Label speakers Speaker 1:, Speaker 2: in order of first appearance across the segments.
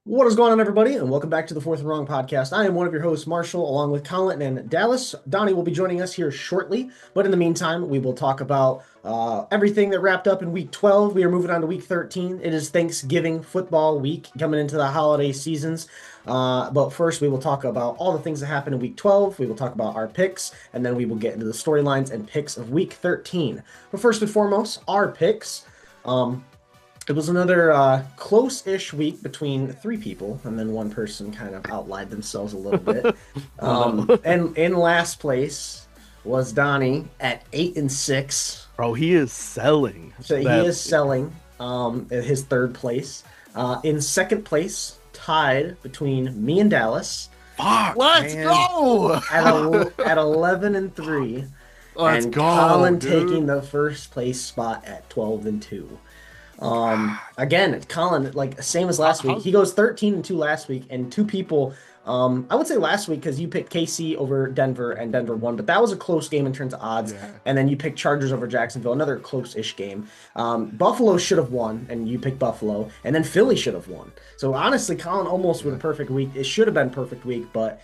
Speaker 1: What is going on, everybody, and welcome back to the Fourth and Wrong podcast. I am one of your hosts, Marshall, along with Colin and Dallas. Donnie will be joining us here shortly, but in the meantime, we will talk about everything that wrapped up in Week 12. We are moving on to Week 13. It is Thanksgiving football week, coming into the holiday seasons. But first, we will talk about all the things that happened in Week 12. We will talk about our picks, and then we will get into the storylines and picks of Week 13. But first and foremost, our picks. It was another close-ish week between three people, and then one person kind of outlied themselves a little bit. And in last place was Donnie at 8-6.
Speaker 2: Bro, he is selling.
Speaker 1: So he is selling at his third place. In second place, tied between me and Dallas.
Speaker 2: Fuck,
Speaker 3: Let's go!
Speaker 1: At 11-3.
Speaker 3: Let's
Speaker 1: and
Speaker 3: go,
Speaker 1: Colin
Speaker 3: dude.
Speaker 1: taking the first place spot at 12-2. Again, Colin, like same as last week. He goes 13-2 last week, and two people. I would say last week because you picked KC over Denver and Denver won, but that was a close game in terms of odds.
Speaker 3: Yeah.
Speaker 1: And then you picked Chargers over Jacksonville, another close-ish game. Buffalo should have won, and you picked Buffalo, and then Philly should have won. So honestly, Colin almost with a perfect week. It should have been a perfect week, but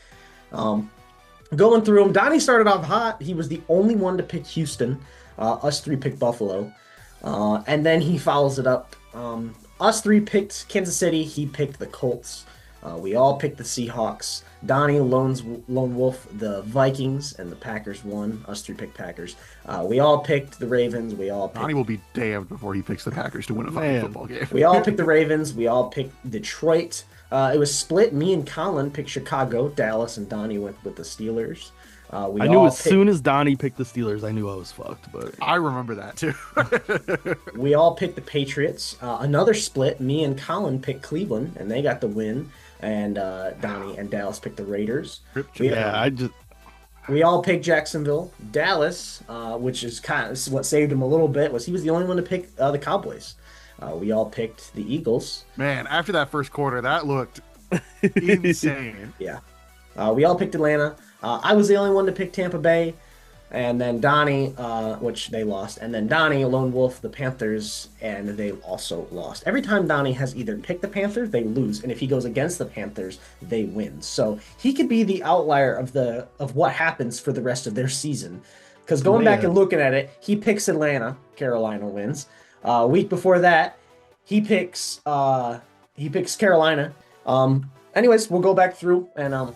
Speaker 1: going through them, Donnie started off hot. He was the only one to pick Houston. Us three picked Buffalo. And then he follows it up. Us three picked Kansas City. He picked the Colts. We all picked the Seahawks. Donnie Lone Wolf, the Vikings, and the Packers won. Us three picked Packers. We all picked the Ravens.
Speaker 3: Donnie will be damned before he picks the Packers to win a fucking football game.
Speaker 1: We all picked the Ravens. We all picked Detroit. It was split. Me and Colin picked Chicago. Dallas and Donnie went with the Steelers.
Speaker 2: I knew as soon as Donnie picked the Steelers, I knew I was fucked. But
Speaker 3: I remember that too.
Speaker 1: We all picked the Patriots. Another split. Me and Colin picked Cleveland, and they got the win. And Donnie and Dallas picked the Raiders. We all picked Jacksonville. Dallas, which is kind of what saved him a little bit, was he was the only one to pick the Cowboys. We all picked the Eagles.
Speaker 3: Man, after that first quarter, that looked insane.
Speaker 1: Yeah. We all picked Atlanta. I was the only one to pick Tampa Bay. And then Donnie, which they lost. And then Donnie, Lone Wolf, the Panthers, and they also lost. Every time Donnie has either picked the Panthers, they lose. And if he goes against the Panthers, they win. So he could be the outlier of what happens for the rest of their season. Because going back and looking at it, he picks Atlanta, Carolina wins. Week before that, he picks Carolina. Anyways, we'll go back through and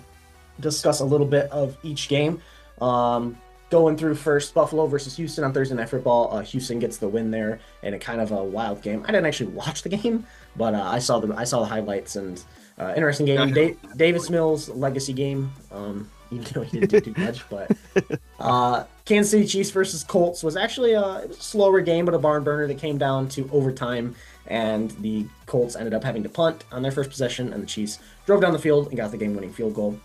Speaker 1: discuss a little bit of each game. Going through first, Buffalo versus Houston on Thursday Night Football. Houston gets the win there in a kind of a wild game. I didn't actually watch the game, but I saw the highlights and interesting game. Davis Mills legacy game. Even though he didn't do too much, but Kansas City Chiefs versus Colts was actually it was a slower game, but a barn burner that came down to overtime, and the Colts ended up having to punt on their first possession, and the Chiefs drove down the field and got the game-winning field goal.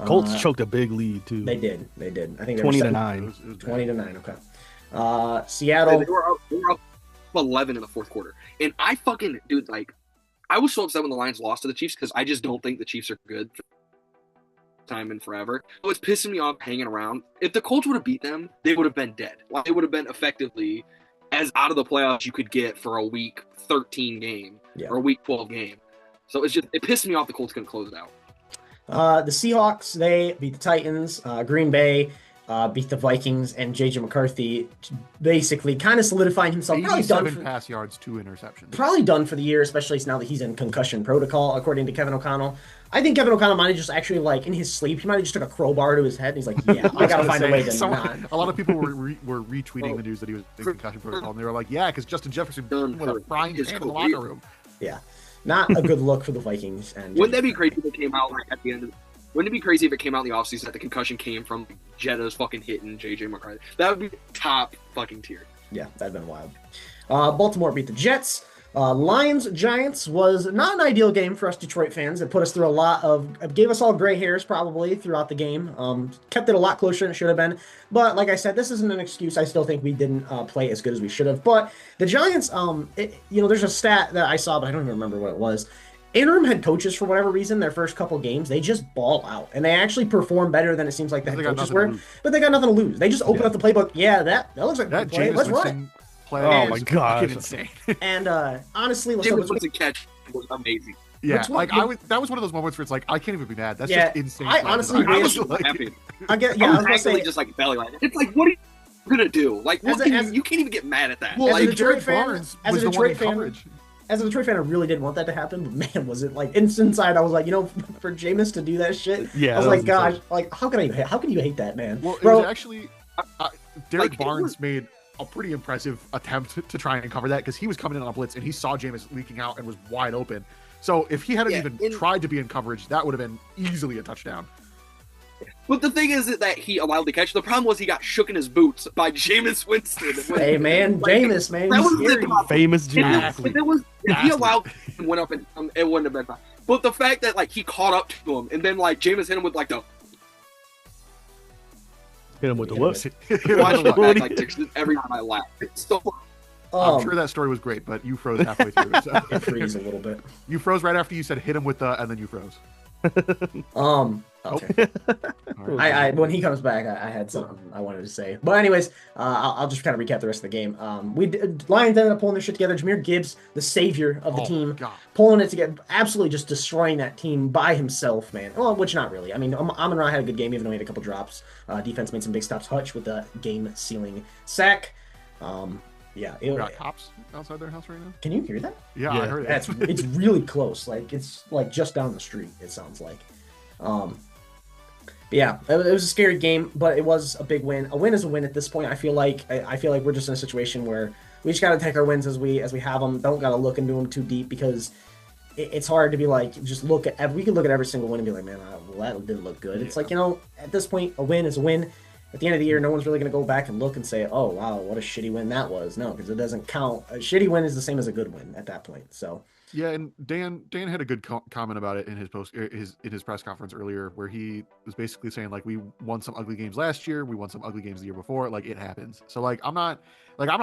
Speaker 2: Colts choked a big lead too.
Speaker 1: They did. I think they
Speaker 2: 20-9.
Speaker 1: 20-9. Okay. Seattle.
Speaker 4: They were up 11 in the fourth quarter, and I was so upset when the Lions lost to the Chiefs because I just don't think the Chiefs are good for time and forever. So it's pissing me off hanging around. If the Colts would have beat them, they would have been dead. Like, they would have been effectively as out of the playoffs you could get for a week 13 game or a week 12 game. So it pissed me off the Colts couldn't close it out.
Speaker 1: The Seahawks, they beat the Titans. Green Bay beat the Vikings, and J.J. McCarthy basically kind of solidifying himself. Probably done for
Speaker 3: pass yards, 2 interceptions.
Speaker 1: Probably done for the year, especially now that he's in concussion protocol, according to Kevin O'Connell. I think Kevin O'Connell might have just actually, like, in his sleep, he might have just took a crowbar to his head, and he's like, yeah, I gotta find a way to not.
Speaker 3: A lot of people were retweeting the news that he was in concussion protocol, and they were like, yeah, because Justin Jefferson with a frying pan in the locker room.
Speaker 1: Yeah. Not a good look for the Vikings. And
Speaker 4: wouldn't that be crazy if it came out like at the end of Wouldn't it be crazy if it came out in the offseason that the concussion came from Jetta's fucking hitting J.J. McCarthy? That would be top fucking tier.
Speaker 1: Yeah, that'd been wild. Baltimore beat the Jets. Lions Giants was not an ideal game for us Detroit fans. It put us through gave us all gray hairs probably throughout the game. Kept it a lot closer than it should have been. But like I said, this isn't an excuse. I still think we didn't play as good as we should have. But the Giants, there's a stat that I saw, but I don't even remember what it was. Interim head coaches, for whatever reason, their first couple games, they just ball out. And they actually perform better than it seems like the head coaches were. But they got nothing to lose. They just open up the playbook. Yeah, that looks like a play. Let's run it.
Speaker 2: Oh my god!
Speaker 3: Insane.
Speaker 1: And honestly,
Speaker 4: James Winston catch was amazing.
Speaker 3: Yeah, like I was. That was one of those moments where it's like I can't even be mad. That's just insane.
Speaker 1: I honestly,
Speaker 4: I was
Speaker 3: like,
Speaker 4: happy.
Speaker 1: I get.
Speaker 4: I
Speaker 1: Yeah, I
Speaker 4: was
Speaker 1: was gonna
Speaker 4: actually
Speaker 1: say,
Speaker 4: just like belly laughing. It's like, what are you gonna do? Like, what you can't even get mad at that.
Speaker 3: Well,
Speaker 1: as a
Speaker 3: like
Speaker 1: Detroit
Speaker 3: Derek
Speaker 1: fan,
Speaker 3: Barnes
Speaker 1: as
Speaker 3: was
Speaker 1: a
Speaker 3: the one in
Speaker 1: Detroit fan,
Speaker 3: coverage.
Speaker 1: as a Detroit fan, I really didn't want that to happen, but man, was it like inside? I was like, for Jameis to do that shit,
Speaker 2: Yeah,
Speaker 1: I was
Speaker 2: that
Speaker 1: like,
Speaker 2: was
Speaker 1: gosh,
Speaker 2: insane.
Speaker 1: like how can you hate that, man?
Speaker 3: Well, it
Speaker 1: Bro,
Speaker 3: was actually Derek
Speaker 4: Like,
Speaker 3: Barnes made a pretty impressive attempt to try and cover that because he was coming in on a blitz and he saw Jameis leaking out and was wide open. So if he hadn't even tried to be in coverage, that would have been easily a touchdown.
Speaker 4: But the thing is that he allowed the catch. The problem was he got shook in his boots by Jameis Winston.
Speaker 1: hey man, Jameis, man,
Speaker 4: that
Speaker 1: he's
Speaker 4: was
Speaker 1: scary.
Speaker 4: the problem.
Speaker 2: Famous Jameis.
Speaker 3: Athlete.
Speaker 4: If he allowed and went up and it wouldn't have been fine. But the fact that like he caught up to him and then like Jameis hit him with like the
Speaker 2: Hit him with the what?
Speaker 4: watch it back like this every time I laugh. It's so
Speaker 3: I'm sure that story was great, but you froze halfway through. So.
Speaker 1: it freeze a little bit.
Speaker 3: You froze right after you said hit him with the, and then you froze.
Speaker 1: Okay.
Speaker 3: Right.
Speaker 1: I when he comes back, I had something I wanted to say. But anyways, I'll just kind of recap the rest of the game. Lions ended up pulling their shit together. Jameer Gibbs, the savior of the team,
Speaker 3: God.
Speaker 1: pulling it together, absolutely just destroying that team by himself, man. Well, which not really. I mean, Amon-Ra had a good game, even though he had a couple drops. Defense made some big stops. Hutch with the game-sealing sack. Yeah,
Speaker 3: We got cops outside their house right now.
Speaker 1: can you hear that?
Speaker 3: Yeah, I heard it.
Speaker 1: It's really close. Like it's like just down the street. It sounds like. But yeah, it was a scary game, but it was a big win. A win is a win at this point. I feel like we're just in a situation where we just gotta take our wins as we have them. Don't gotta look into them too deep because it's hard to be like just look at. We can look at every single win and be like, man, well, that didn't look good. Yeah. It's like at this point, a win is a win. At the end of the year, no one's really going to go back and look and say, oh, wow, what a shitty win that was. No, because it doesn't count. A shitty win is the same as a good win at that point. So
Speaker 3: yeah, and Dan had a good comment about it in his press conference earlier, where he was basically saying like we won some ugly games last year, we won some ugly games the year before, like it happens. So like I'm not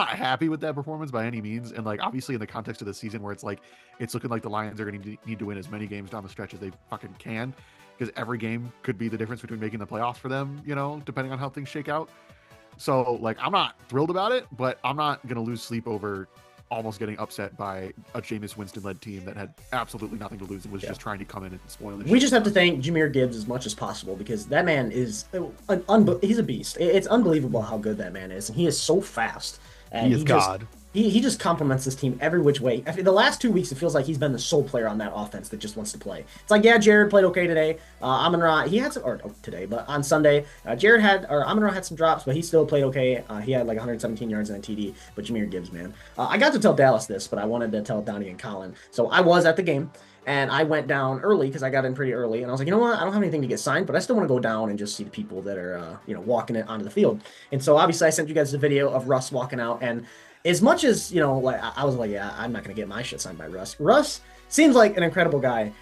Speaker 3: happy with that performance by any means, and like obviously in the context of the season where it's like it's looking like the Lions are going to need to win as many games down the stretch as they fucking can. Because every game could be the difference between making the playoffs for them, depending on how things shake out. So, like, I'm not thrilled about it, but I'm not going to lose sleep over almost getting upset by a Jameis Winston-led team that had absolutely nothing to lose and was just trying to come in and spoil the shit.
Speaker 1: We just have to thank Jameer Gibbs as much as possible because that man is he's a beast. It's unbelievable how good that man is, and he is so fast. And
Speaker 2: he is God.
Speaker 1: He just compliments this team every which way. The last 2 weeks, it feels like he's been the sole player on that offense that just wants to play. It's like, yeah, Jared played okay today. Amon-Ra, he had some, today, but on Sunday, Amon-Ra had some drops, but he still played okay. He had like 117 yards and a TD, but Jameer Gibbs, man. I got to tell Dallas this, but I wanted to tell Donnie and Colin. So I was at the game. And I went down early because I got in pretty early. And I was like, you know what? I don't have anything to get signed, but I still want to go down and just see the people that are, walking it onto the field. And so obviously I sent you guys a video of Russ walking out. And as much as, like I was like, yeah, I'm not going to get my shit signed by Russ. Russ seems like an incredible guy.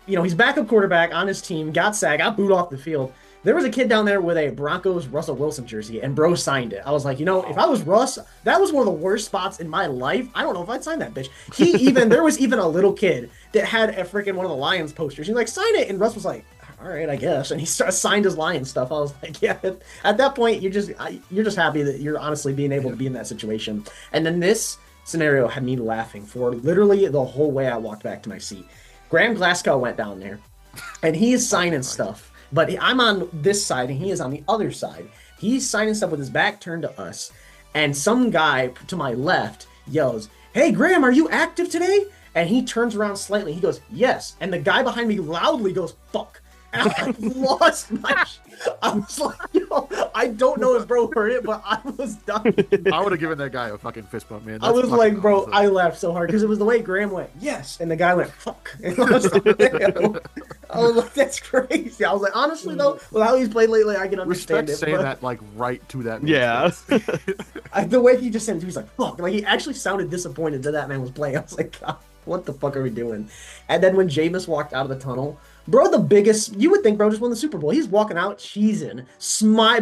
Speaker 1: He's backup quarterback on his team, got sacked, got booed off the field. There was a kid down there with a Broncos Russell Wilson jersey, and bro signed it. I was like, if I was Russ, that was one of the worst spots in my life. I don't know if I'd sign that bitch. There was even a little kid that had a freaking one of the Lions posters. He's like, sign it, and Russ was like, all right, I guess. And he signed his Lions stuff. I was like, yeah. At that point, you're just happy that you're honestly being able to be in that situation. And then this scenario had me laughing for literally the whole way I walked back to my seat. Graham Glasgow went down there, and he is signing stuff. But I'm on this side, and he is on the other side. He's signing stuff with his back turned to us. And some guy to my left yells, hey, Graham, are you active today? And he turns around slightly. He goes, yes. And the guy behind me loudly goes, fuck. And I lost my I was like, I don't know if bro heard it, but I was done.
Speaker 3: I would have given that guy a fucking fist bump, man.
Speaker 1: I was like, bro, I laughed so hard because it was the way Graham went, yes, and the guy went, fuck. And I was like, that's crazy. I was like, honestly though, with how he's played lately, I can understand
Speaker 3: Respect
Speaker 1: it.
Speaker 3: saying that like right to that.
Speaker 2: Yeah.
Speaker 1: The way he just said it, he was like, fuck. Like he actually sounded disappointed that man was playing. I was like, God, what the fuck are we doing? And then when Jameis walked out of the tunnel, bro, you would think bro just won the Super Bowl. He's walking out cheesing,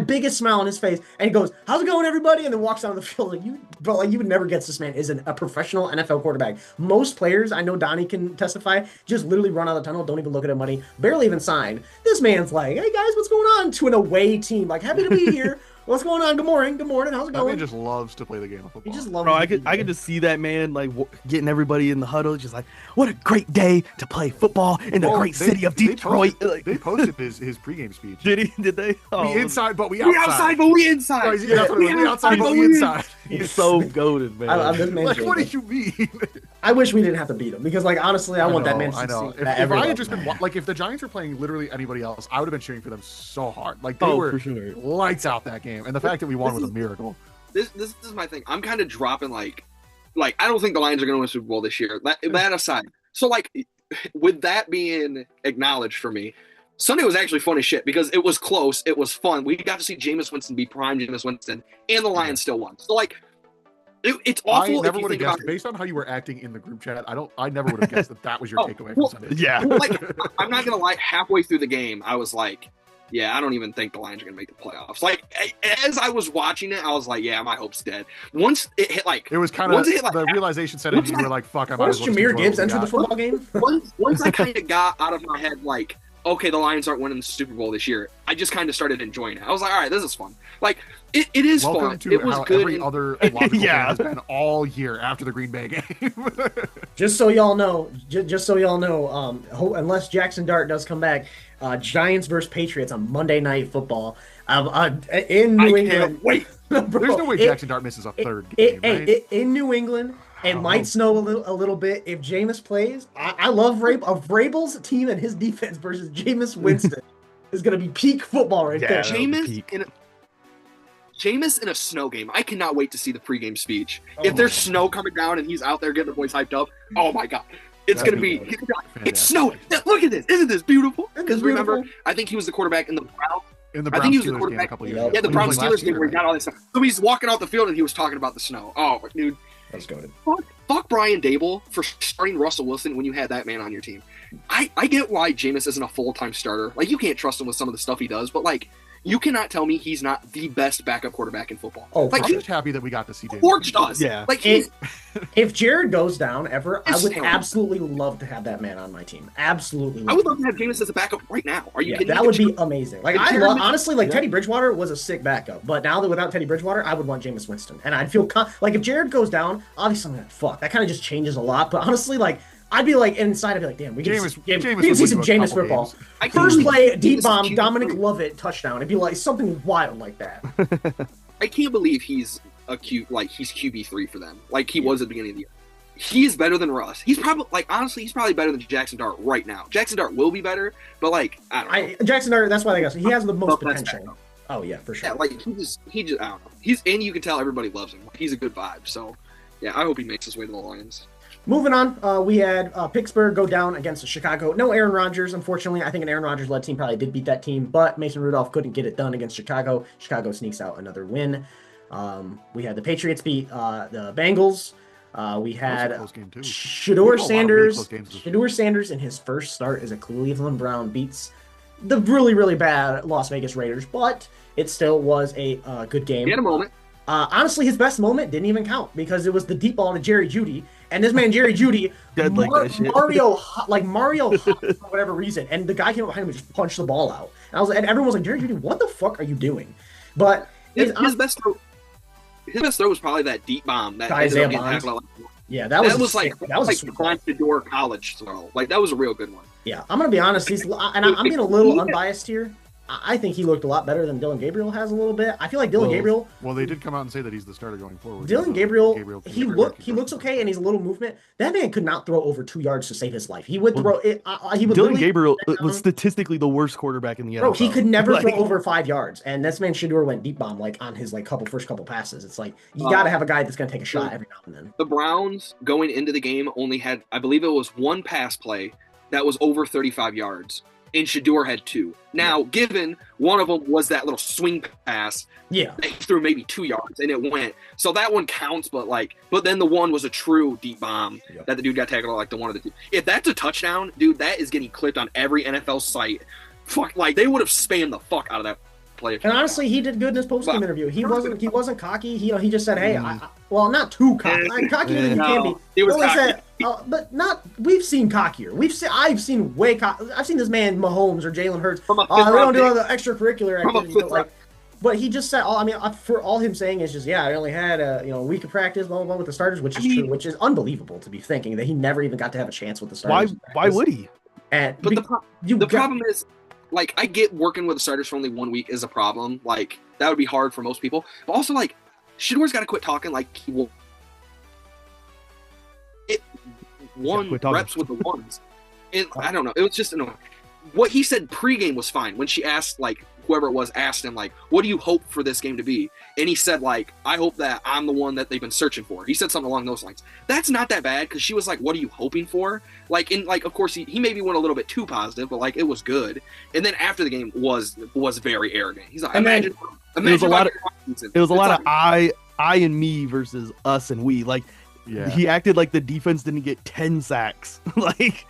Speaker 1: biggest smile on his face, and he goes, how's it going, everybody? And then walks out on the field. Like, you would never guess this man is a professional NFL quarterback. Most players, I know Donnie can testify, just literally run out of the tunnel, don't even look at their money, barely even sign. This man's like, hey guys, what's going on? To an away team, like, happy to be here. What's going on? Good morning. Good morning. How's it
Speaker 3: That
Speaker 1: going?
Speaker 3: man just loves to play the game of
Speaker 1: He
Speaker 3: football.
Speaker 1: just loves.
Speaker 2: Bro, I
Speaker 1: it.
Speaker 2: could just see that man like getting everybody in the huddle, just like, what a great day to play football in the great city of Detroit.
Speaker 3: They posted his pregame speech.
Speaker 2: Did he? Did they?
Speaker 3: We inside, but we
Speaker 4: We
Speaker 3: outside.
Speaker 4: outside, but we inside.
Speaker 3: Right, yeah, that's what it was. We outside, but we inside.
Speaker 2: He's so goaded, man.
Speaker 1: I this man's
Speaker 3: Like, what
Speaker 1: genius.
Speaker 3: did you mean?
Speaker 1: I wish we didn't have to beat him because, like, honestly, I want that man to
Speaker 3: I know.
Speaker 1: succeed
Speaker 3: If,
Speaker 1: at
Speaker 3: if
Speaker 1: every
Speaker 3: I
Speaker 1: level.
Speaker 3: had just been like, if the Giants were playing literally anybody else, I would have been cheering for them so hard. Like they were
Speaker 2: for sure.
Speaker 3: lights out that game, and the fact that we won was a miracle.
Speaker 4: This is my thing. I'm kind of dropping like I don't think the Lions are going to win a Super Bowl this year. That aside, so like with that being acknowledged for me, Sunday was actually fun as shit because it was close, it was fun. We got to see Jameis Winston be prime Jameis Winston, and the Lions still won. So like, it's awful.
Speaker 3: I never
Speaker 4: if you
Speaker 3: would have
Speaker 4: think
Speaker 3: guessed,
Speaker 4: about
Speaker 3: based on how you were acting in the group chat. I never would have guessed that was your takeaway from
Speaker 4: well,
Speaker 3: Sunday.
Speaker 2: Yeah.
Speaker 4: Like, I'm not gonna lie. Halfway through the game, I was like, "Yeah, I don't even think the Lions are gonna make the playoffs." Like, as I was watching it, I was like, "Yeah, my hope's dead." Once it hit like,
Speaker 3: It was kind of
Speaker 4: once it hit, like,
Speaker 3: the realization set in. You were like, "Fuck, I might
Speaker 1: Once
Speaker 3: as well." just
Speaker 1: Jameer
Speaker 3: enjoy
Speaker 1: Gibbs
Speaker 3: what we
Speaker 1: entered the
Speaker 3: got.
Speaker 1: football game,
Speaker 4: once I kind of got out of my head, like, okay, the Lions aren't winning the Super Bowl this year. I just kind of started enjoying it. I was like, all right, this is fun. Like, it is
Speaker 3: Welcome
Speaker 4: fun.
Speaker 3: to
Speaker 4: It was
Speaker 3: how
Speaker 4: good.
Speaker 3: every other logical
Speaker 2: Yeah.
Speaker 3: fan has been all year after the Green Bay game.
Speaker 1: just so y'all know, unless Jackson Dart does come back, Giants versus Patriots on Monday Night Football in New
Speaker 4: I
Speaker 1: England.
Speaker 4: can't wait.
Speaker 1: Bro,
Speaker 3: There's no way Jackson Dart misses a third game, right?
Speaker 1: In New England, it might snow a little bit if Jameis plays. I love Vrabel's team and his defense versus Jameis Winston is going to be peak football right there.
Speaker 2: that'll be
Speaker 4: Jameis
Speaker 2: peak.
Speaker 4: Jameis in a snow game. I cannot wait to see the pregame speech.
Speaker 1: Oh
Speaker 4: if there's
Speaker 1: my
Speaker 4: snow coming down and he's out there getting the boys hyped up, oh my god. It's
Speaker 3: That'd
Speaker 4: gonna
Speaker 3: be
Speaker 4: be.
Speaker 3: good.
Speaker 4: He's gonna be like,
Speaker 3: Fantastic.
Speaker 4: it's snowing. Look at this. Isn't this beautiful?
Speaker 1: Isn't
Speaker 4: Because
Speaker 1: this
Speaker 4: remember,
Speaker 1: beautiful?
Speaker 4: I think he was the quarterback in the Browns.
Speaker 3: In the
Speaker 4: I
Speaker 3: Browns
Speaker 4: think he was the
Speaker 3: Steelers game a
Speaker 4: quarterback.
Speaker 3: couple years
Speaker 1: Yeah,
Speaker 3: ago.
Speaker 4: Yeah, the
Speaker 3: When he
Speaker 4: Browns
Speaker 3: was like
Speaker 4: Steelers
Speaker 3: last
Speaker 4: game
Speaker 3: year,
Speaker 4: where he got all this stuff. So he's walking off the field and he was talking about the snow. Oh, dude.
Speaker 1: Let's go.
Speaker 4: Fuck Brian Dable for starting Russell Wilson when you had that man on your team. I get why Jameis isn't a full-time starter. Like, you can't trust him with some of the stuff he does, but, like, you cannot tell me he's not the best backup quarterback in football.
Speaker 1: Oh,
Speaker 4: like,
Speaker 3: I'm
Speaker 4: he
Speaker 3: just happy that we got to see James.
Speaker 4: torched us.
Speaker 2: Yeah.
Speaker 4: Like, he's
Speaker 1: If Jared goes down ever, I
Speaker 4: It's
Speaker 1: would
Speaker 4: terrible.
Speaker 1: absolutely love to have that man on my team. Absolutely.
Speaker 4: I would love to have Jameis as a backup right now. Are you
Speaker 1: Yeah,
Speaker 4: kidding
Speaker 1: that
Speaker 4: me?
Speaker 1: would be amazing. Like,
Speaker 4: If
Speaker 1: I
Speaker 4: Jared
Speaker 1: love,
Speaker 4: Goff-
Speaker 1: honestly, like
Speaker 2: Yeah.
Speaker 1: Teddy Bridgewater was a sick backup, but now that without Teddy Bridgewater, I would want Jameis Winston, and I'd feel like if Jared goes down, obviously I'm like, fuck, that kind of just changes a lot. But honestly, like, I'd be like inside, I'd be like, damn, we can
Speaker 3: Jameis
Speaker 1: see
Speaker 3: would
Speaker 1: some
Speaker 3: win you a
Speaker 1: Jameis
Speaker 3: couple
Speaker 1: football.
Speaker 3: games.
Speaker 4: I can't
Speaker 1: First
Speaker 4: believe
Speaker 1: play,
Speaker 4: Jameis
Speaker 1: deep
Speaker 4: is
Speaker 1: bomb,
Speaker 4: QB3.
Speaker 1: Dominic Lovett touchdown. It'd be like something wild like that.
Speaker 4: I can't believe he's he's QB3 for them. Like he was at the beginning of the year. He is better than Russ. He's probably honestly, he's probably better than Jackson Dart right now. Jackson Dart will be better, but like I don't know.
Speaker 1: Jackson Dart, that's why they got. He has the most
Speaker 4: But that's
Speaker 1: potential. Oh yeah, for sure.
Speaker 4: Yeah, like he just I don't know. And you can tell everybody loves him. He's a good vibe. So yeah, I hope he makes his way to the Lions.
Speaker 1: Moving on, we had Pittsburgh go down against Chicago. No Aaron Rodgers, unfortunately. I think an Aaron Rodgers-led team probably did beat that team, but Mason Rudolph couldn't get it done against Chicago. Chicago sneaks out another win. We had the Patriots beat the Bengals. We had
Speaker 3: That was a close game, too.
Speaker 1: Shador
Speaker 3: We had a lot of really
Speaker 1: Sanders.
Speaker 3: close games this week.
Speaker 1: Shador Sanders in his first start as a Cleveland Brown beats the really, really bad Las Vegas Raiders, but it still was a good game.
Speaker 4: He had a moment.
Speaker 1: Honestly, his best moment didn't even count because it was the deep ball to Jerry Jeudy, and this man Jerry Jeudy,
Speaker 2: Dead like that shit.
Speaker 1: Mario hopped for whatever reason, and the guy came up behind him and just punched the ball out. And everyone was like, Jerry Jeudy, what the fuck are you doing? But
Speaker 4: His best throw. His best throw was probably that deep bomb that ended
Speaker 1: Isaiah
Speaker 4: up getting
Speaker 1: Bonds.
Speaker 4: tackled.
Speaker 1: yeah, that was
Speaker 4: was
Speaker 1: sick,
Speaker 4: like
Speaker 1: that was a
Speaker 4: like
Speaker 1: sweet
Speaker 4: behind the door college throw. Like that was a real good one.
Speaker 1: Yeah, I'm gonna be honest. I'm being a little unbiased here. I think he looked a lot better than Dylan Gabriel has a little bit. I feel like Dylan Gabriel.
Speaker 3: Well, they did come out and say that he's the starter going forward.
Speaker 1: Dylan Gabriel,
Speaker 3: can
Speaker 1: he
Speaker 3: never keep
Speaker 1: looks
Speaker 3: up.
Speaker 1: okay, and he's a little movement. That man could not throw over 2 yards to save his life. He would throw it. He would
Speaker 2: Dylan
Speaker 1: literally-
Speaker 2: Gabriel was statistically the worst quarterback in the NFL.
Speaker 1: Bro, he could never
Speaker 2: Like,
Speaker 1: throw over 5 yards, and this man Shador went deep bomb like on his first couple passes. It's like you got to have a guy that's gonna take a shot every now and then.
Speaker 4: The Browns going into the game only had, I believe it was one pass play that was over 35 yards, and Shador had 2. Now, given one of them was that little swing pass,
Speaker 1: Yeah,
Speaker 4: they threw maybe 2 yards and it went. So that one counts, but then the one was a true deep bomb
Speaker 1: Yeah.
Speaker 4: that the dude got tackled like the one of the two. If that's a touchdown, dude, that is getting clipped on every NFL site. Fuck, like they would have spammed the fuck out of that play.
Speaker 1: and honestly, he did good in his post game
Speaker 4: Wow.
Speaker 1: interview. He wasn't cocky. He just said, "Hey, well, not too cocky. Cocky as you can be."
Speaker 4: It was
Speaker 1: Well, he
Speaker 4: cocky.
Speaker 1: said, but not. We've seen cockier. I've seen way. I've seen this man Mahomes or Jalen Hurts.
Speaker 4: From a
Speaker 1: They don't
Speaker 4: fifth-round
Speaker 1: do all
Speaker 4: pick.
Speaker 1: the extracurricular
Speaker 4: From a
Speaker 1: activities. But
Speaker 4: fifth-round-
Speaker 1: But he just said, I mean, for all him saying is just, yeah, I only had a week of practice, blah blah blah, with the starters, which is true, which is unbelievable to be thinking that he never even got to have a chance with the starters.
Speaker 2: Why would he?
Speaker 1: And
Speaker 4: but the problem is, like, I get working with the starters for only 1 week is a problem. Like, that would be hard for most people. But also, like, Shador's got to quit talking like he will. It won reps with the ones. I don't know. It was just annoying. What he said pregame was fine. When she asked, like, whoever it was asked him, like, what do you hope for this game to be? And he said, like, I hope that I'm the one that they've been searching for. He said something along those lines. That's not that bad, because she was like, what are you hoping for? Like, and, like, of course, he maybe went a little bit too positive, but, like, it was good. And then after the game was very arrogant. He's like, imagine
Speaker 2: it was a lot of I and me versus us and we. Like, he acted like the defense didn't get 10 sacks. Like,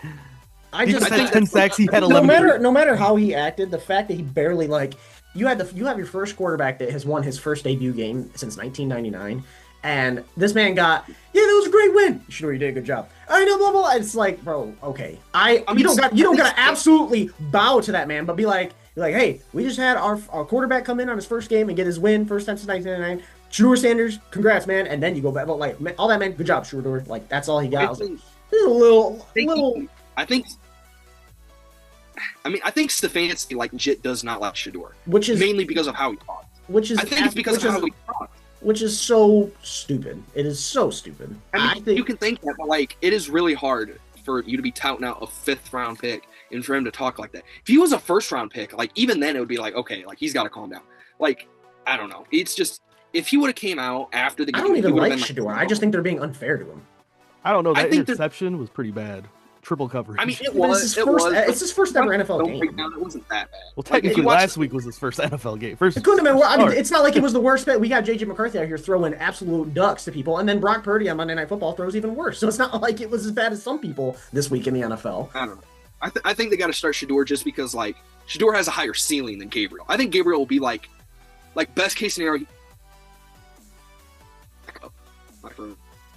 Speaker 2: I had 10 sacks. He had 11.
Speaker 1: No matter how he acted, the fact that he barely, like, you have your first quarterback that has won his first debut game since 1999, and this man got, that was a great win. Sure, you did a good job. I know, blah blah. It's like, bro, okay, you don't gotta absolutely bow to that man, but be like, hey, we just had our quarterback come in on his first game and get his win, first time since 1999. Shador Sanders, congrats, man. And then you go back, but like, all that, man, good job, Shador. Like, that's all he got. This is a little.
Speaker 4: I think Stefanski, like, legit does not like Shador,
Speaker 1: which is
Speaker 4: mainly because of how he talks.
Speaker 1: I think it's because of how he talks, which is so stupid. It is so stupid.
Speaker 4: I mean, you can think that, but, like, it is really hard for you to be touting out a 5th round pick and for him to talk like that. If he was a 1st round pick, like, even then it would be like, okay, like, he's got to calm down. Like, I don't know. It's just, if he would have came out after the game,
Speaker 1: I don't even like Shador. I just think they're being unfair to him.
Speaker 2: I don't know. That interception was pretty bad. Triple coverage.
Speaker 4: I mean, it's
Speaker 1: his first ever NFL game.
Speaker 4: It wasn't that bad.
Speaker 2: Well, technically, last week was his first NFL game.
Speaker 1: It couldn't have been worse. I mean, it's not like it was the worst bet. We got JJ McCarthy out here throwing absolute ducks to people, and then Brock Purdy on Monday Night Football throws even worse. So it's not like it was as bad as some people this week in the NFL.
Speaker 4: I don't know. I think they got to start Shador just because, like, Shador has a higher ceiling than Gabriel. I think Gabriel will be like best case scenario.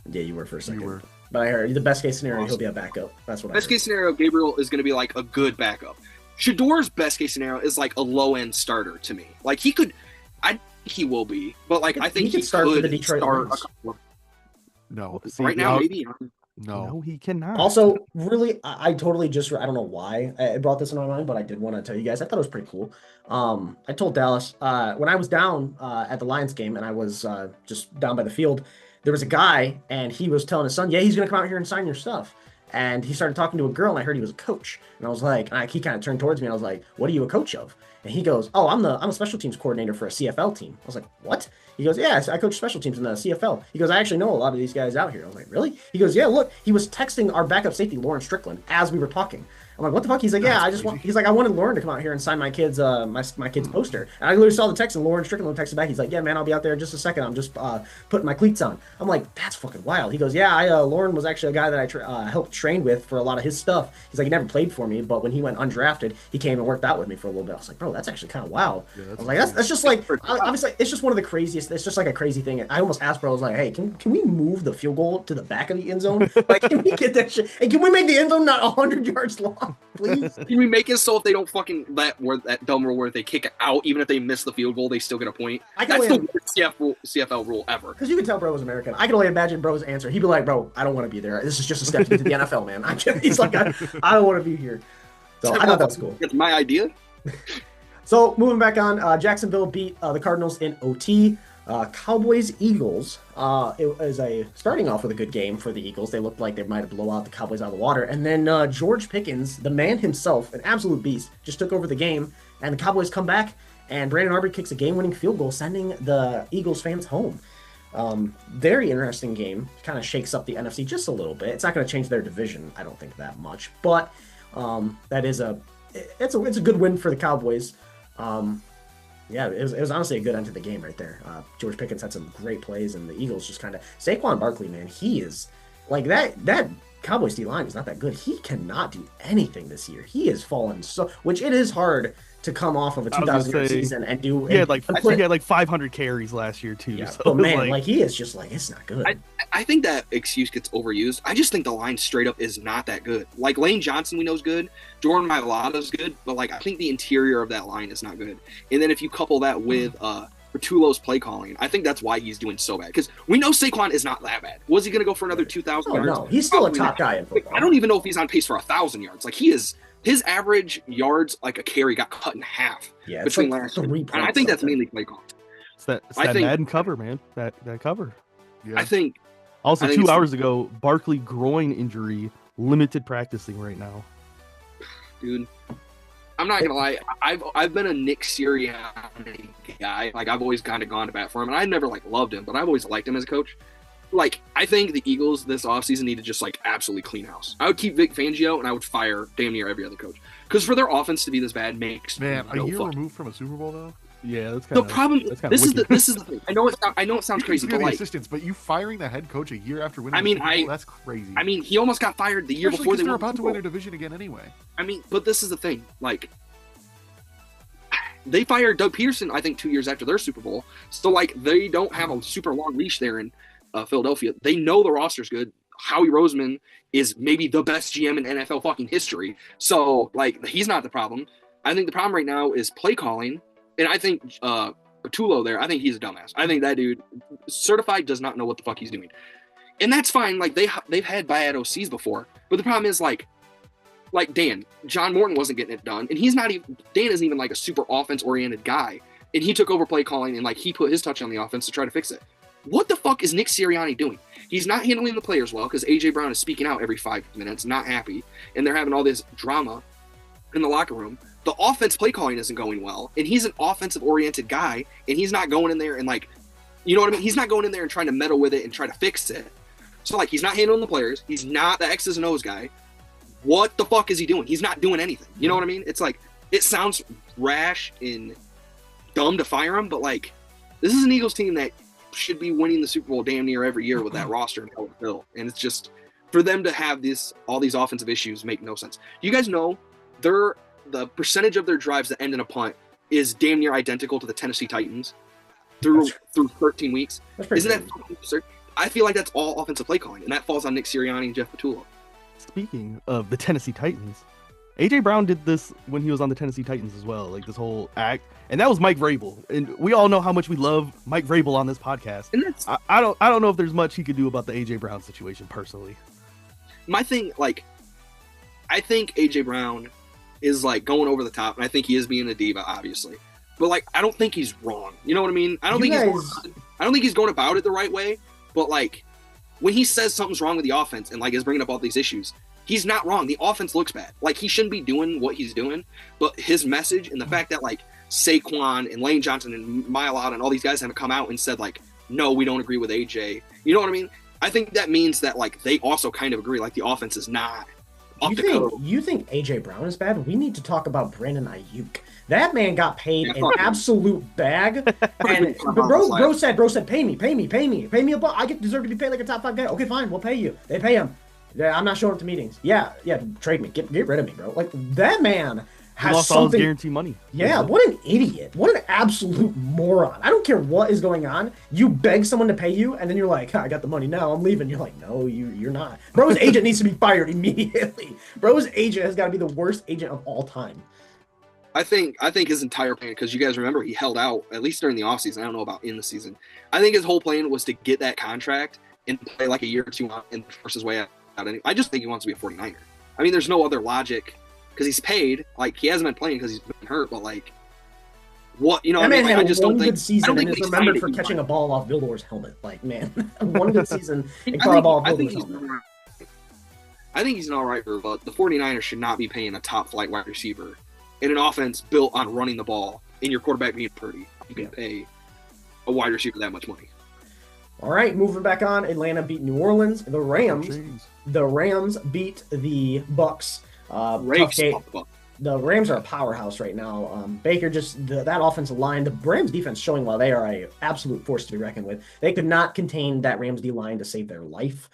Speaker 1: Yeah, you were for a second. But I heard the best case scenario, he'll be a backup. That's what I heard.
Speaker 4: Best case scenario, Gabriel is going to be like a good backup. Shador's best case scenario is like a low end starter to me. Like, he could, I think he will be, but, like, I think he could start for the Detroit Lions.
Speaker 3: No,
Speaker 4: right now maybe.
Speaker 2: No, he cannot.
Speaker 1: Also, really, I totally just, I don't know why I brought this in my mind, but I did want to tell you guys. I thought it was pretty cool. I told Dallas when I was down at the Lions game and I was just down by the field. There was a guy, and he was telling his son, he's going to come out here and sign your stuff. And he started talking to a girl, and I heard he was a coach. And I was like, he kind of turned towards me, and I was like, what are you a coach of? And he goes, I'm a special teams coordinator for a CFL team. I was like, what? He goes, yeah, I coach special teams in the CFL. He goes, I actually know a lot of these guys out here. I was like, really? He goes, yeah, look, he was texting our backup safety, Lauren Strickland, as we were talking. I'm like, what the fuck? He's like, yeah, he's like, I wanted Lauren to come out here and sign my kid's my kid's poster. And I literally saw the text, and Lauren Strickland texted back. He's like, yeah, man, I'll be out there in just a second. I'm just putting my cleats on. I'm like, that's fucking wild. He goes, yeah, Lauren was actually a guy that I helped train with for a lot of his stuff. He's like, he never played for me, but when he went undrafted, he came and worked out with me for a little bit. I was like, bro, that's actually kind of wild. Yeah, I was like, that's just like, obviously, it's just one of the craziest. It's just like a crazy thing. I almost asked, bro, I was like, hey, can we move the field goal to the back of the end zone? Like, can we get that shit? And can we make the end zone not 100 yards long, please?
Speaker 4: Can we make it so if they don't fucking that dumb rule where they kick it out, even if they miss the field goal, they still get a point? That's the worst CFL rule ever.
Speaker 1: Because you can tell bro was American. I can only imagine bro's answer. He'd be like, bro, I don't want to be there. This is just a step into the NFL, man. He's like, I don't want to be here. So I thought that was cool.
Speaker 4: It's my idea.
Speaker 1: So moving back on, Jacksonville beat the Cardinals in OT. Cowboys-Eagles, it was starting off with a good game for the Eagles. They looked like they might have blow out the Cowboys out of the water. And then George Pickens, the man himself, an absolute beast, just took over the game. And the Cowboys come back, and Brandon Aubrey kicks a game-winning field goal, sending the Eagles fans home. Very interesting game. Kind of shakes up the NFC just a little bit. It's not going to change their division, I don't think, that much. But that is it's a good win for the Cowboys. Yeah, it was honestly a good end to the game right there. George Pickens had some great plays, and the Eagles just kind of... Saquon Barkley, man, he is... Like, that Cowboys D-line is not that good. He cannot do anything this year. He has fallen so... Which it is hard to come off of a 2,000-yard season and do...
Speaker 2: He had like 500 carries last year, too.
Speaker 1: Yeah,
Speaker 2: so
Speaker 1: but man, like, he is just like, it's not good.
Speaker 4: I think that excuse gets overused. I just think the line straight up is not that good. Like Lane Johnson, we know is good. Jordan Mailata's good, but like I think the interior of that line is not good. And then if you couple that with Bertulo's play calling, I think that's why he's doing so bad. Because we know Saquon is not that bad. Was he going to go for another 2,000 yards?
Speaker 1: No, he's still a top guy in football.
Speaker 4: I don't even know if he's on pace for 1,000 yards. Like he is. His average yards, like a carry, got cut in half between last year. And I think that's mainly play calling.
Speaker 2: It's that Madden cover, man. That cover.
Speaker 4: Yeah. I think.
Speaker 2: Also, 2 hours ago, Barkley groin injury, limited practicing right now.
Speaker 4: Dude, I'm not gonna lie. I've been a Nick Sirianni guy. Like I've always kind of gone to bat for him, and I never like loved him, but I've always liked him as a coach. Like, I think the Eagles this offseason need to just, like, absolutely clean house. I would keep Vic Fangio, and I would fire damn near every other coach. Because for their offense to be this bad makes
Speaker 3: a year removed from a Super Bowl, though?
Speaker 2: Yeah, that's kind of...
Speaker 4: The problem... This is the thing. I know it sounds crazy, but, like...
Speaker 3: assistants, but you firing the head coach a year after winning the Super Bowl, that's crazy.
Speaker 4: I mean, he almost got fired the year before they
Speaker 3: were about to win their division again anyway.
Speaker 4: I mean, but this is the thing. Like, they fired Doug Peterson, I think, 2 years after their Super Bowl. So, like, they don't have a super long leash there in Philadelphia. They know the roster's good. Howie Roseman is maybe the best GM in NFL fucking history. So, like, he's not the problem. I think the problem right now is play calling. And I think Bertulo there, I think he's a dumbass. I think that dude, certified, does not know what the fuck he's doing. And that's fine. Like, they've had bad OCs before. But the problem is, like Dan, John Morton wasn't getting it done. And Dan isn't even, like, a super offense-oriented guy. And he took over play calling and, like, he put his touch on the offense to try to fix it. What the fuck is Nick Sirianni doing? He's not handling the players well because A.J. Brown is speaking out every 5 minutes, not happy, and they're having all this drama in the locker room. The offense play calling isn't going well, and he's an offensive-oriented guy, and he's not going in there and, like, you know what I mean? He's not going in there and trying to meddle with it and try to fix it. So, like, he's not handling the players. He's not the X's and O's guy. What the fuck is he doing? He's not doing anything. You know what I mean? It's like, it sounds rash and dumb to fire him, but, like, this is an Eagles team that should be winning the Super Bowl damn near every year with that roster and Hill. And it's just, for them to have all these offensive issues make no sense. You guys know the percentage of their drives that end in a punt is damn near identical to the Tennessee Titans through 13 weeks. Isn't that fucking absurd? I feel like that's all offensive play calling, and that falls on Nick Sirianni and Jeff Petula.
Speaker 2: Speaking of the Tennessee Titans, A.J. Brown did this when he was on the Tennessee Titans as well, like this whole act. And that was Mike Vrabel. And we all know how much we love Mike Vrabel on this podcast. And I don't know if there's much he could do about the A.J. Brown situation personally.
Speaker 4: My thing, like, I think A.J. Brown is, like, going over the top, and I think he is being a diva, obviously. But, like, I don't think he's wrong. You know what I mean? I don't think he's going about it the right way. But, like, when he says something's wrong with the offense and, like, is bringing up all these issues, he's not wrong. The offense looks bad. Like, he shouldn't be doing what he's doing. But his message and the fact that, like, Saquon and Lane Johnson and Mailata and all these guys haven't come out and said, like, no, we don't agree with AJ. You know what I mean? I think that means that, like, they also kind of agree, like, the offense is not up to code.
Speaker 1: You think AJ Brown is bad? We need to talk about Brandon Ayuk. That man got paid an absolute bag. And bro said, pay me a buck. I deserve to be paid like a top 5 guy. Okay, fine, we'll pay you. They pay him. Yeah, I'm not showing up to meetings. Yeah, trade me. Get rid of me, bro. Like, that man has
Speaker 2: lost all his guarantee money.
Speaker 1: Yeah, what an idiot. What an absolute moron. I don't care what is going on. You beg someone to pay you, and then you're like, I got the money now, I'm leaving. You're like, no, you're not. Bro's agent needs to be fired immediately. Bro's agent has got to be the worst agent of all time.
Speaker 4: I think his entire plan, because you guys remember he held out, at least during the offseason. I don't know about in the season. I think his whole plan was to get that contract and play like a year or two on and force his way out. I just think he wants to be a 49er. I mean, there's no other logic. Because he's paid, like, he hasn't been playing because he's been hurt, but, like, what, you know,
Speaker 1: that man had
Speaker 4: I just
Speaker 1: one
Speaker 4: don't think,
Speaker 1: good season and is remembered for catching a ball off Vildor's helmet. Like, man, one good season and caught a ball off Vildor's helmet.
Speaker 4: I think he's an all right, but the 49ers should not be paying a top flight wide receiver in an offense built on running the ball and your quarterback being Purdy. You can pay a wide receiver that much money.
Speaker 1: All right, moving back on. Atlanta beat New Orleans. The Rams beat the Bucks. The Rams are a powerhouse right now. Baker that offensive line, the Rams defense showing while they are a absolute force to be reckoned with. They could not contain that Rams D line to save their life.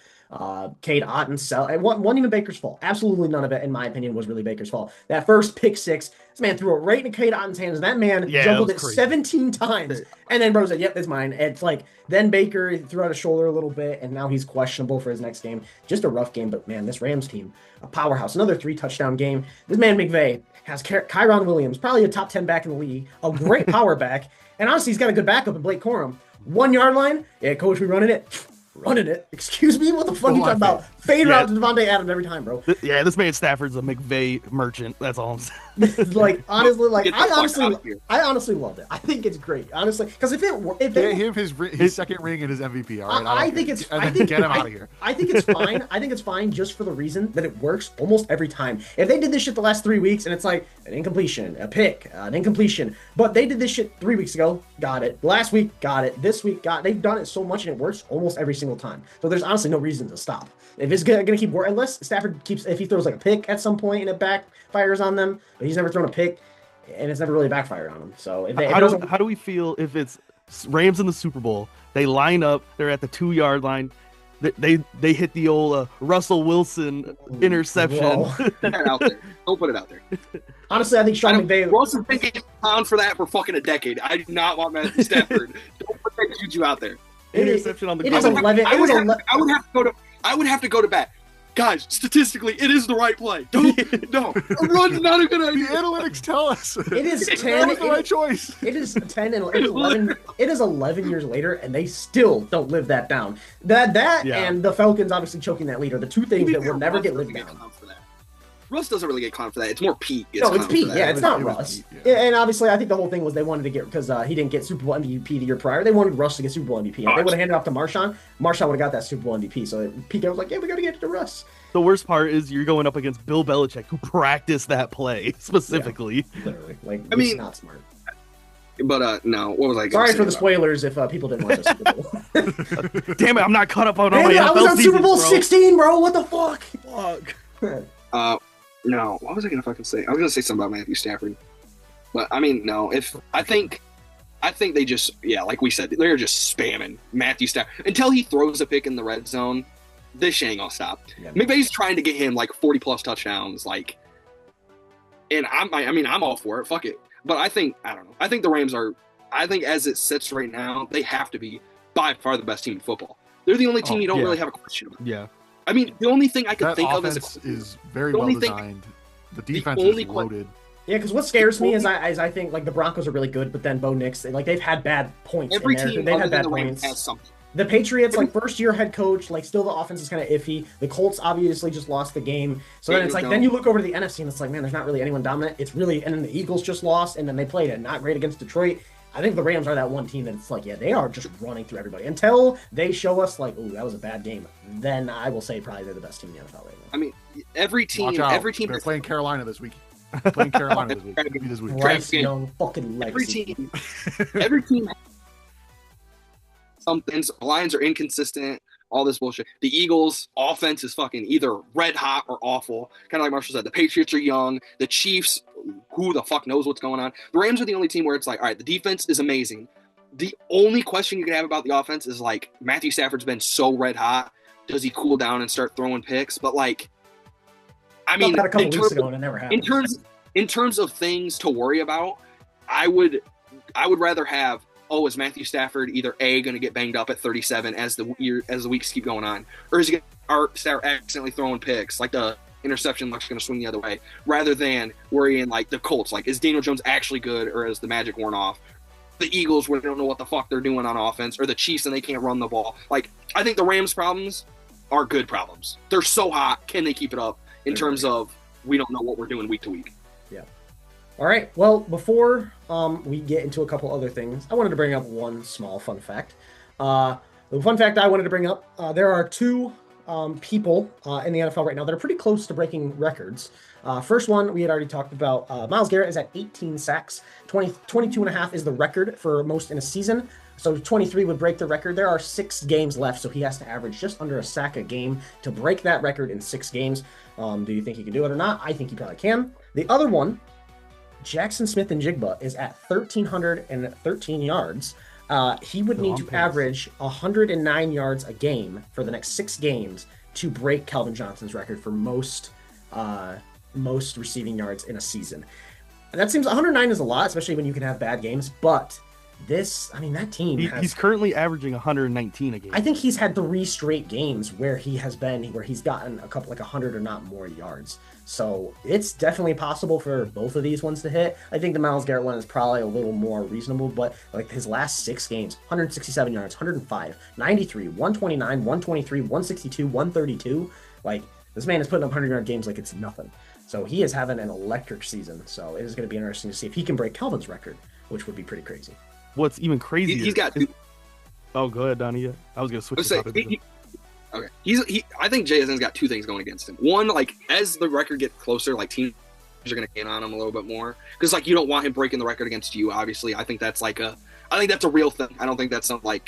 Speaker 1: Cade Otton, it wasn't even Baker's fault. Absolutely none of it, in my opinion, was really Baker's fault. That first pick six, this man threw it right into Cade Otton's hands. That man juggled it 17 times. And then bro said, yep, it's mine. It's like, then Baker threw out his shoulder a little bit, and now he's questionable for his next game. Just a rough game, but man, this Rams team, a powerhouse. Another 3-touchdown game. This man McVay has Kyron Williams, probably a top 10 back in the league, a great power back, and honestly, he's got a good backup in Blake Corum. 1 yard line, yeah, coach, we running it. Running it. Excuse me? What the fuck are you talking about? Fade route to Devontae Adams every time, bro.
Speaker 2: Yeah, this man Stafford's a McVay merchant. That's all I'm saying.
Speaker 1: Like, honestly, like, I honestly loved it. I think it's great, honestly. Because if
Speaker 3: get him his second ring and his MVP, all right?
Speaker 1: I think it's
Speaker 3: and then get him out of here.
Speaker 1: I think it's fine. I think it's fine just for the reason that it works almost every time. If they did this shit the last 3 weeks and it's like an incompletion, a pick, an incompletion, but they did this shit 3 weeks ago, got it. Last week, got it. This week, they've done it so much and it works almost every single time. So there's honestly no reason to stop. If it's gonna keep working, unless Stafford if he throws like a pick at some point and it backfires on them, but he's never thrown a pick and it's never really backfired on him. So
Speaker 2: how do we feel if it's Rams in the Super Bowl? They line up, they're at the 2 yard line. They hit the old Russell Wilson interception.
Speaker 4: Put that out there. Don't put it out there.
Speaker 1: Honestly, I think Sean McVay.
Speaker 4: Russell's been getting pound for that for fucking a decade. I do not want Matthew Stafford. Don't put that juju out there.
Speaker 2: Interception on the.
Speaker 1: It is 11.
Speaker 4: I would have to go to bat. Guys, statistically, it is the right play. No, a run's not a good idea.
Speaker 3: The analytics tell us
Speaker 1: it is 10.
Speaker 3: It's the right choice.
Speaker 1: It is 10 and 11. It is 11 years later, and they still don't live that down. And the Falcons obviously choking that lead are the two things that will never get lived down.
Speaker 4: Russ doesn't really get clowned for that. It's more Pete.
Speaker 1: It's Pete. Yeah, it's not Russ. And obviously, I think the whole thing was they wanted to get, because he didn't get Super Bowl MVP the year prior. They wanted Russ to get Super Bowl MVP. If they would have handed it off to Marshawn would have got that Super Bowl MVP. So Pete was like, yeah, we got to get it to Russ.
Speaker 2: The worst part is you're going up against Bill Belichick, who practiced that play specifically.
Speaker 1: Yeah, literally. Like, it's not smart.
Speaker 4: But no, what was I?
Speaker 1: Sorry for the spoilers if people didn't watch the Super Bowl.
Speaker 2: Damn it, I'm not caught up on all my NFL
Speaker 1: I was on Super Bowl
Speaker 2: seasons,
Speaker 1: 16, bro. What the fuck?
Speaker 4: No, what was I gonna fucking say? I was gonna say something about Matthew Stafford, but I mean, no. I think they just, like we said, they're just spamming Matthew Stafford until he throws a pick in the red zone. This shit ain't gonna stop. Yeah. McVay's trying to get him like 40+ touchdowns, like, and I'm all for it. Fuck it. But I don't know. I think the Rams are. I think as it sits right now, they have to be by far the best team in football. They're the only team you don't really have a question about.
Speaker 2: Yeah.
Speaker 4: I mean, the only thing I could think of
Speaker 3: is very well designed. The defense is loaded.
Speaker 1: Yeah, because what scares me is I think like the Broncos are really good, but then Bo Nix, they've had bad points.
Speaker 4: Every team they've had bad points. Has something.
Speaker 1: The Patriots, first year head coach, still the offense is kind of iffy. The Colts obviously just lost the game. So then it's then you look over to the NFC and it's like, man, there's not really anyone dominant. It's really, and then the Eagles just lost, and then they played it not great against Detroit. I think the Rams are that one team that it's they are just running through everybody. Until they show us that was a bad game, then I will say probably they're the best team in the NFL right now.
Speaker 4: I mean, every team.
Speaker 3: They're playing Carolina this week. This week.
Speaker 1: Bryce Young, fucking legacy.
Speaker 4: Every team. Some things. Lions are inconsistent. All this bullshit. The Eagles' offense is fucking either red hot or awful. Kind of like Marshall said. The Patriots are young. The Chiefs, who the fuck knows what's going on? The Rams are the only team where it's like, all right, the defense is amazing. The only question you can have about the offense is Matthew Stafford's been so red hot. Does he cool down and start throwing picks? But I mean,
Speaker 1: a couple weeks ago and it never happened.
Speaker 4: In terms of things to worry about, I would rather have. Oh, is Matthew Stafford either A, going to get banged up at 37 as the weeks keep going on, or is he going to start accidentally throwing picks, like the interception luck's going to swing the other way, rather than worrying the Colts, is Daniel Jones actually good, or is the magic worn off? The Eagles, where they don't know what the fuck they're doing on offense, or the Chiefs and they can't run the ball. I think the Rams' problems are good problems. They're so hot, can they keep it up? In terms of we don't know what we're doing week to week.
Speaker 1: Yeah. All right. Well, before we get into a couple other things, I wanted to bring up one small fun fact. The fun fact I wanted to bring up, there are two people in the NFL right now that are pretty close to breaking records. First one, we had already talked about. Myles Garrett is at 18 sacks. 22 and a half is the record for most in a season. So 23 would break the record. There are 6 games left, so he has to average just under a sack a game to break that record in 6 games. Do you think he can do it or not? I think he probably can. The other one, Jackson Smith and Jigba is at 1,313 yards. He would need to average 109 yards a game for the next 6 games to break Calvin Johnson's record for most receiving yards in a season. And that seems 109 is a lot, especially when you can have bad games. But that team
Speaker 2: he's currently averaging 119 a game.
Speaker 1: I think he's had 3 straight games where he's gotten a couple 100 or not more yards. So it's definitely possible for both of these ones to hit. I think the Myles Garrett one is probably a little more reasonable, but his last 6 games, 167 yards, 105, 93, 129, 123, 162, 132. This man is putting up 100-yard games like it's nothing. So he is having an electric season. So it is going to be interesting to see if he can break Calvin's record, which would be pretty crazy.
Speaker 2: What's even crazier?
Speaker 4: He's got.
Speaker 2: Oh, go ahead, Donnie. I was gonna switch.
Speaker 4: Okay. I think JSN's got 2 things going against him. One, as the record gets closer, teams are gonna gain on him a little bit more because you don't want him breaking the record against you. Obviously, I think that's that's a real thing. I don't think that's something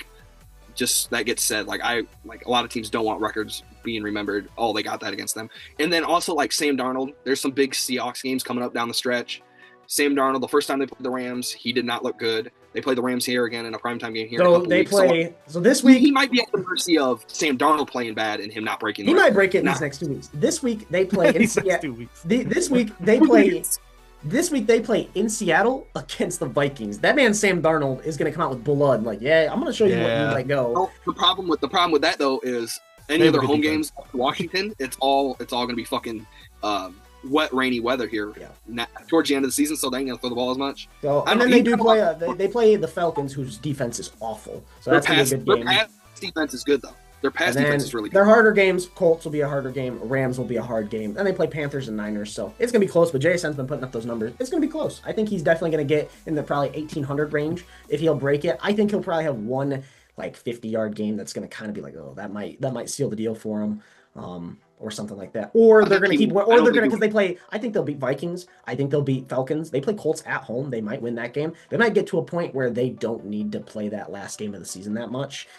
Speaker 4: just that gets said. A lot of teams don't want records being remembered. Oh, they got that against them. And then also Sam Darnold. There's some big Seahawks games coming up down the stretch. Sam Darnold, the first time they played the Rams, he did not look good. They play the Rams here again in a primetime game here.
Speaker 1: So they play. So this week
Speaker 4: he might be at the mercy of Sam Darnold playing bad and him not breaking.
Speaker 1: He might break it in these next 2 weeks. This week they play in Seattle. This week they play. This week they play in Seattle against the Vikings. That man Sam Darnold is going to come out with blood. I'm going to show you what you might go.
Speaker 4: Well, the problem with that though is any of their home games, Washington, it's all going to be fucking. Wet, rainy weather here towards the end of the season, so they ain't gonna throw the ball as much.
Speaker 1: So, and then they do play. They play the Falcons, whose defense is awful. So that's gonna be a good game.
Speaker 4: Their pass defense is good though. Their pass defense is really good.
Speaker 1: Their harder games, Colts will be a harder game. Rams will be a hard game. And they play Panthers and Niners, so it's gonna be close. But JSN's been putting up those numbers. It's gonna be close. I think he's definitely gonna get in the probably 1,800 range if he'll break it. I think he'll probably have one 50-yard game that's gonna kind of be that might seal the deal for him. Or something like that, or they're going to keep, or they're going to, because they play. I think they'll beat Vikings. I think they'll beat Falcons. They play Colts at home. They might win that game. They might get to a point where they don't need to play that last game of the season that much.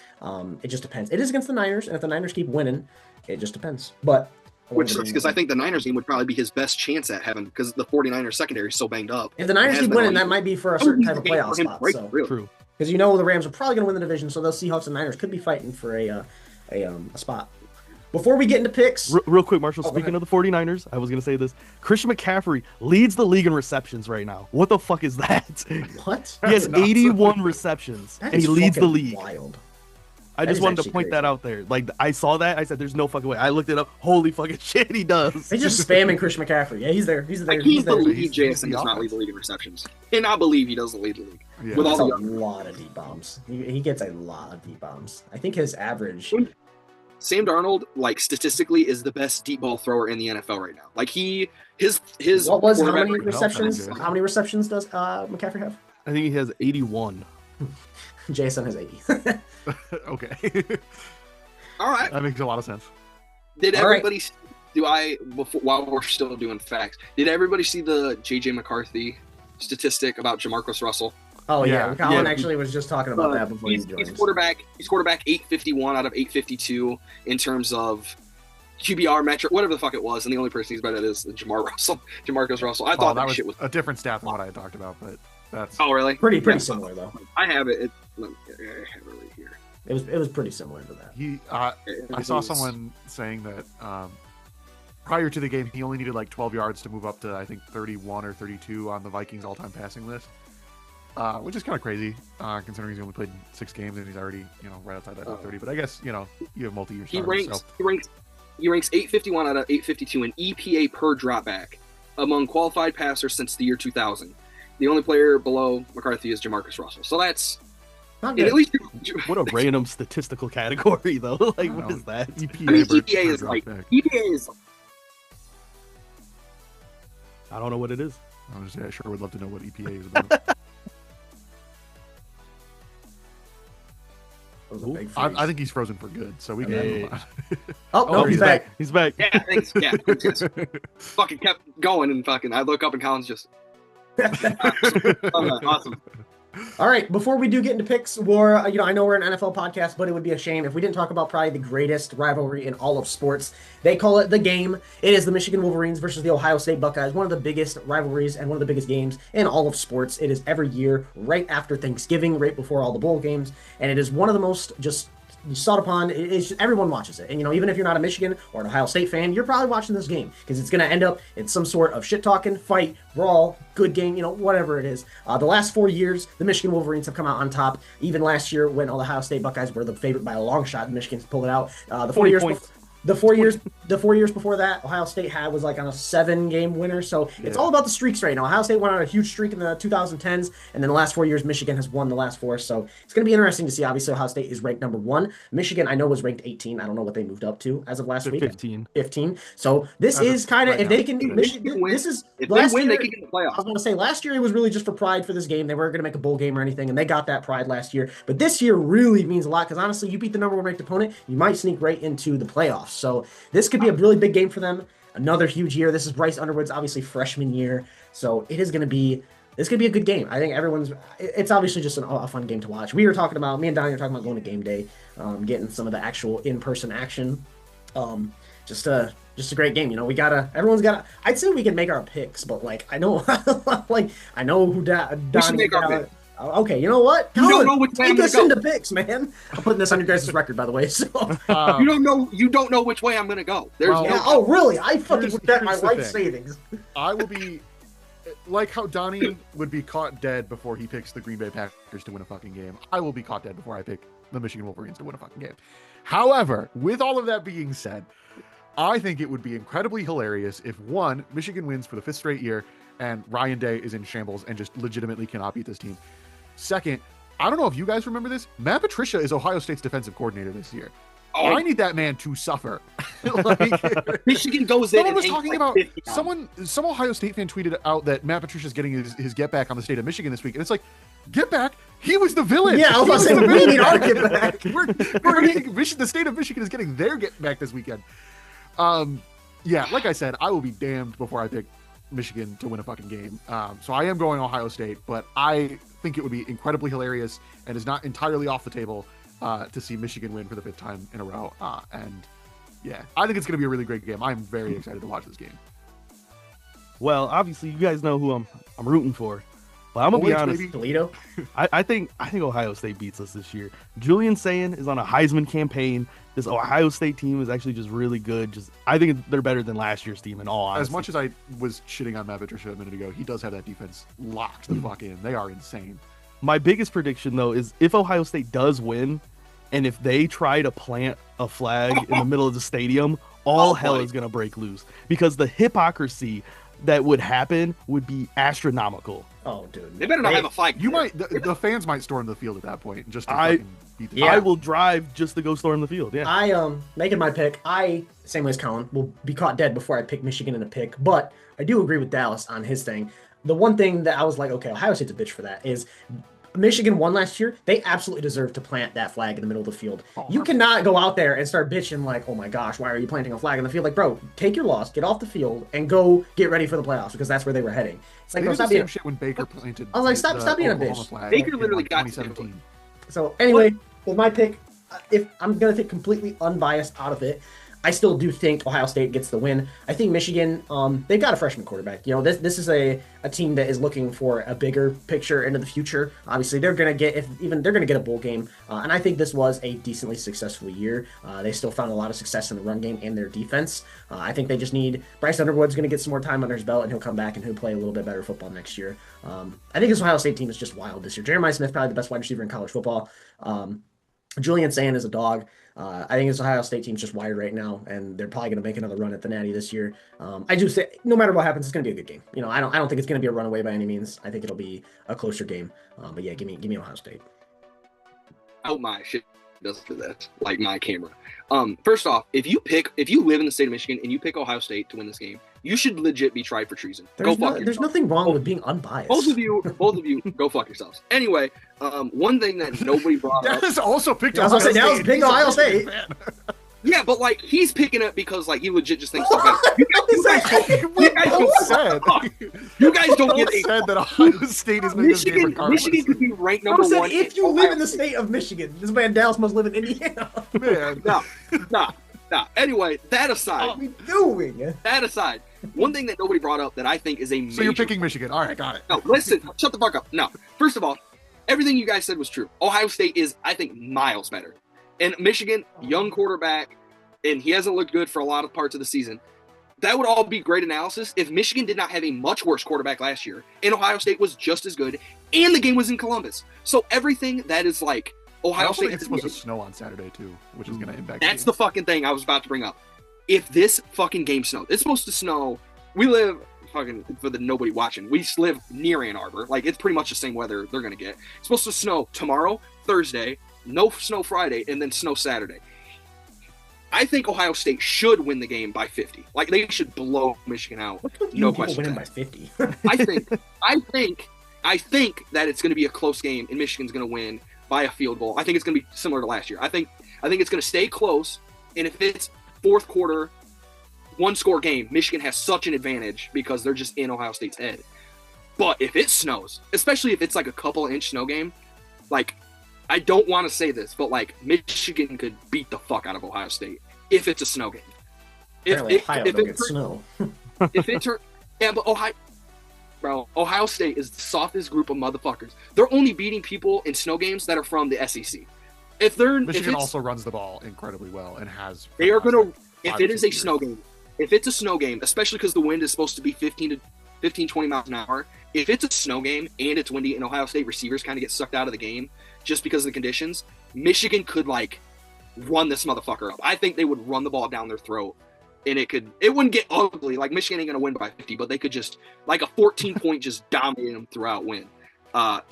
Speaker 1: It just depends. It is against the Niners, and if the Niners keep winning, it just depends. But
Speaker 4: which sucks because I think the Niners game would probably be his best chance at having because the 49ers secondary is so banged up.
Speaker 1: If the Niners keep winning, that might be for a certain type of playoff spot. So
Speaker 2: true,
Speaker 1: because the Rams are probably going to win the division, so those Seahawks and Niners could be fighting for a spot. Before we get into picks...
Speaker 2: Real quick, Marshall, speaking of the 49ers, I was going to say this. Christian McCaffrey leads the league in receptions right now. What the fuck is that?
Speaker 1: What?
Speaker 2: He has 81 receptions, and he leads the league.
Speaker 1: Wild.
Speaker 2: I just wanted to point that out there. I saw that. I said, there's no fucking way. I looked it up. Holy fucking shit, he does.
Speaker 1: They just spamming Christian McCaffrey. Yeah, he's there. He's there.
Speaker 4: I can't believe JSN does not lead the league in receptions. And I believe he doesn't lead the league.
Speaker 1: Yeah. With a lot of deep bombs. He gets a lot of deep bombs. I think his average...
Speaker 4: Sam Darnold, statistically, is the best deep ball thrower in the NFL right now. His
Speaker 1: what was how many receptions? How many receptions does McCaffrey have?
Speaker 2: I think he has 81.
Speaker 1: Jason has 80.
Speaker 3: Okay.
Speaker 4: All right.
Speaker 3: That makes a lot of sense.
Speaker 4: Did everybody while we're still doing facts, did everybody see the JJ McCarthy statistic about Jamarcus Russell?
Speaker 1: Oh yeah, Colin actually was just talking about that before
Speaker 4: he's quarterback 851 out of 852 in terms of QBR metric, whatever the fuck it was, and the only person he's better at is Jamarcus Russell. I thought that shit was
Speaker 3: a different stat than what I had talked about, but that's
Speaker 4: really
Speaker 1: pretty similar though.
Speaker 4: I have it. I have it right here.
Speaker 1: It was pretty similar to that.
Speaker 3: I saw someone saying that prior to the game he only needed 12 yards to move up to I think 31 or 32 on the Vikings all-time passing list. Which is kind of crazy, considering he's only played 6 games and he's already, right outside that top 30. But I guess, you have multi-year starters.
Speaker 4: He ranks 851 out of 852 in EPA per dropback among qualified passers since the year 2000. The only player below McCarthy is Jamarcus Russell. So that's
Speaker 1: not good.
Speaker 4: At least
Speaker 2: what a random statistical category, though. What is that?
Speaker 4: EPA is EPA is.
Speaker 2: I don't know what it is.
Speaker 3: I sure would love to know what EPA is about. I think he's frozen for good, so we can move on.
Speaker 1: Oh, he's back.
Speaker 2: He's back.
Speaker 4: Yeah, thanks. Yeah, fucking kept going and fucking. I look up and Colin's just awesome.
Speaker 1: All right, before we do get into picks, I know we're an NFL podcast, but it would be a shame if we didn't talk about probably the greatest rivalry in all of sports. They call it the game. It is the Michigan Wolverines versus the Ohio State Buckeyes, one of the biggest rivalries and one of the biggest games in all of sports. It is every year, right after Thanksgiving, right before all the bowl games, and it is one of the most just sought upon. It's just, everyone watches it, and even if you're not a Michigan or an Ohio State fan, you're probably watching this game because it's going to end up in some sort of shit talking, fight, brawl, good game, whatever it is. The last 4 years, the Michigan Wolverines have come out on top. Even last year, when all the Ohio State Buckeyes were the favorite by a long shot, the Michigan's pulled it out. The 4 years before that, Ohio State was like on a 7-game winner. So it's all about the streaks right now. Ohio State went on a huge streak in the 2010s, and then the last 4 years, Michigan has won the last 4. So it's going to be interesting to see. Obviously, Ohio State is ranked number 1. Michigan, I know, was ranked 18. I don't know what they moved up to as of last week.
Speaker 2: 15.
Speaker 1: So this is kind of,
Speaker 4: right
Speaker 1: if they can, this is,
Speaker 4: if they win, they can get in the playoffs.
Speaker 1: I was going to say, last year it was really just for pride for this game. They weren't going to make a bowl game or anything, and they got that pride last year. But this year really means a lot because honestly, you beat the number 1 ranked opponent, you might sneak right into the playoffs. So this could be a really big game for them. Another huge year. This is Bryce Underwood's obviously freshman year, so it's going to be a good game. I think it's obviously just a fun game to watch. Me and Donnie were talking about going to game day, getting some of the actual in-person action. Just a great game. I'd say we can make our picks, but I know I know who Donnie.
Speaker 4: We should make our picks.
Speaker 1: Okay, you know what?
Speaker 4: You don't know which way I'm
Speaker 1: take us
Speaker 4: gonna
Speaker 1: into
Speaker 4: go.
Speaker 1: picks, man. I'm putting this on your guys' record, by the way. So
Speaker 4: You don't know which way I'm gonna go. There's
Speaker 1: oh, really? I fucking would bet my
Speaker 3: here's the
Speaker 1: life
Speaker 3: thing.
Speaker 1: savings.
Speaker 3: I will be like how Donnie would be caught dead before he picks the Green Bay Packers to win a fucking game. I will be caught dead before I pick the Michigan Wolverines to win a fucking game. However, with all of that being said, I think it would be incredibly hilarious if Michigan wins for the 5th straight year and Ryan Day is in shambles and just legitimately cannot beat this team. Second, I don't know if you guys remember this, Matt Patricia is Ohio State's defensive coordinator this year.
Speaker 4: Oh.
Speaker 3: I need that man to suffer.
Speaker 4: Michigan goes in.
Speaker 3: Someone was talking about some Ohio State fan tweeted out that Matt Patricia's getting his get back on the state of Michigan this week, and it's like, get back? He was the villain.
Speaker 1: Yeah, I was about to say we need our get back.
Speaker 3: The state of Michigan is getting their get back this weekend. Yeah, like I said, I will be damned before I pick Michigan to win a fucking game. So I am going Ohio State, but I think it would be incredibly hilarious and is not entirely off the table to see Michigan win for the 5th time in a row. And yeah, I think it's going to be a really great game. I'm very excited to watch this game.
Speaker 2: Well, obviously, you guys know who I'm rooting for. But I'm gonna be honest,
Speaker 1: Toledo.
Speaker 2: I think Ohio State beats us this year. Julian Sayin is on a Heisman campaign. This Ohio State team is actually just really good. I think they're better than last year's team in all honesty.
Speaker 3: As much as I was shitting on Matt Patricia a minute ago, he does have that defense locked the fuck in. They are insane.
Speaker 2: My biggest prediction, though, is if Ohio State does win, and if they try to plant a flag in the middle of the stadium, all hell is going to break loose. Because the hypocrisy that would happen would be astronomical.
Speaker 1: Oh, dude.
Speaker 4: They better not have a flag.
Speaker 3: The fans might storm the field at that point just to fucking beat the
Speaker 2: I will drive just to go storm the field. Yeah.
Speaker 1: Making my pick. Same way as Colin, will be caught dead before I pick Michigan in a pick. But I do agree with Dallas on his thing. The one thing that I was like, okay, Ohio State's a bitch for that is Michigan won last year. They absolutely deserve to plant that flag in the middle of the field. You cannot go out there and start bitching like, oh my gosh, why are you planting a flag in the field? Like, bro, take your loss, get off the field, and go get ready for the playoffs because that's where they were heading. It's like,
Speaker 3: bro, stop being shit when Baker planted.
Speaker 1: I was like, stop being a bitch.
Speaker 4: Baker literally got
Speaker 3: 2017.
Speaker 1: So anyway, with my pick, if I'm gonna take completely unbiased out of it, I still do think Ohio State gets the win. I think Michigan, they've got a freshman quarterback. This is a team that is looking for a bigger picture into the future. Obviously, they're gonna get a bowl game, and I think this was a decently successful year. They still found a lot of success in the run game and their defense. I think they just need Bryce Underwood's gonna get some more time under his belt, and he'll come back and he'll play a little bit better football next year. I think this Ohio State team is just wild this year. Jeremiah Smith, probably the best wide receiver in college football. Julian Sayin is a dog. I think this Ohio State team's just wired right now, and they're probably going to make another run at the Natty this year. I do say, no matter what happens, it's going to be a good game. I don't think it's going to be a runaway by any means. I think it'll be a closer game. But yeah, give me Ohio State.
Speaker 4: Oh my shit does for that, like my camera. First off, if you live in the state of Michigan and you pick Ohio State to win this game, you should legit be tried for treason.
Speaker 1: There's nothing wrong with being unbiased.
Speaker 4: Both of you, go fuck yourselves. Anyway, one thing that nobody brought up.
Speaker 3: Dallas also picked
Speaker 1: Ohio State.
Speaker 4: Yeah, but like he's picking it because like he legit just thinks they're better. You guys don't get it.
Speaker 3: Said that Ohio State is
Speaker 4: Michigan could be ranked number one.
Speaker 1: If you live in the state of Michigan, this man Dallas must live in Indiana.
Speaker 3: Man,
Speaker 4: no. Anyway, that aside.
Speaker 1: What are we doing?
Speaker 4: That aside, one thing that nobody brought up that I think is a major.
Speaker 3: So you're picking Michigan. All right, got it.
Speaker 4: No, listen, shut the fuck up. No, first of all, everything you guys said was true. Ohio State is, I think, miles better. And Michigan, young quarterback, and he hasn't looked good for a lot of parts of the season. That would all be great analysis if Michigan did not have a much worse quarterback last year, and Ohio State was just as good, and the game was in Columbus. So everything that is like Ohio State.
Speaker 3: It's supposed to snow on Saturday too, which is going to impact.
Speaker 4: That's the fucking thing I was about to bring up. If this fucking game snows, it's supposed to snow. We live fucking for the nobody watching. We live near Ann Arbor. Like it's pretty much the same weather they're going to get. It's supposed to snow tomorrow, Thursday, no snow Friday, and then snow Saturday. I think Ohio State should win the game by 50. Like they should blow Michigan out. No question.
Speaker 1: Winning by 50.
Speaker 4: I think that it's going to be a close game, and Michigan's going to win by a field goal. I think it's going to be similar to last year. I think it's going to stay close, and if it's fourth quarter, one-score game, Michigan has such an advantage because they're just in Ohio State's head. But if it snows, especially if it's like a couple-inch snow game, like I don't want to say this, but like Michigan could beat the fuck out of Ohio State if it's a snow game.
Speaker 1: Ohio don't get snow.
Speaker 4: Yeah, but Ohio State is the softest group of motherfuckers. They're only beating people in snow games that are from the SEC.
Speaker 3: Michigan also runs the ball incredibly well and has.
Speaker 4: They are going to. If it is a snow game, if it's a snow game, especially because the wind is supposed to be 15, 20 miles an hour. If it's a snow game and it's windy and Ohio State receivers kind of get sucked out of the game just because of the conditions, Michigan could like run this motherfucker up. I think they would run the ball down their throat. And it wouldn't get ugly. Like Michigan ain't gonna win by 50, but they could just like a 14-point just dominate them throughout win.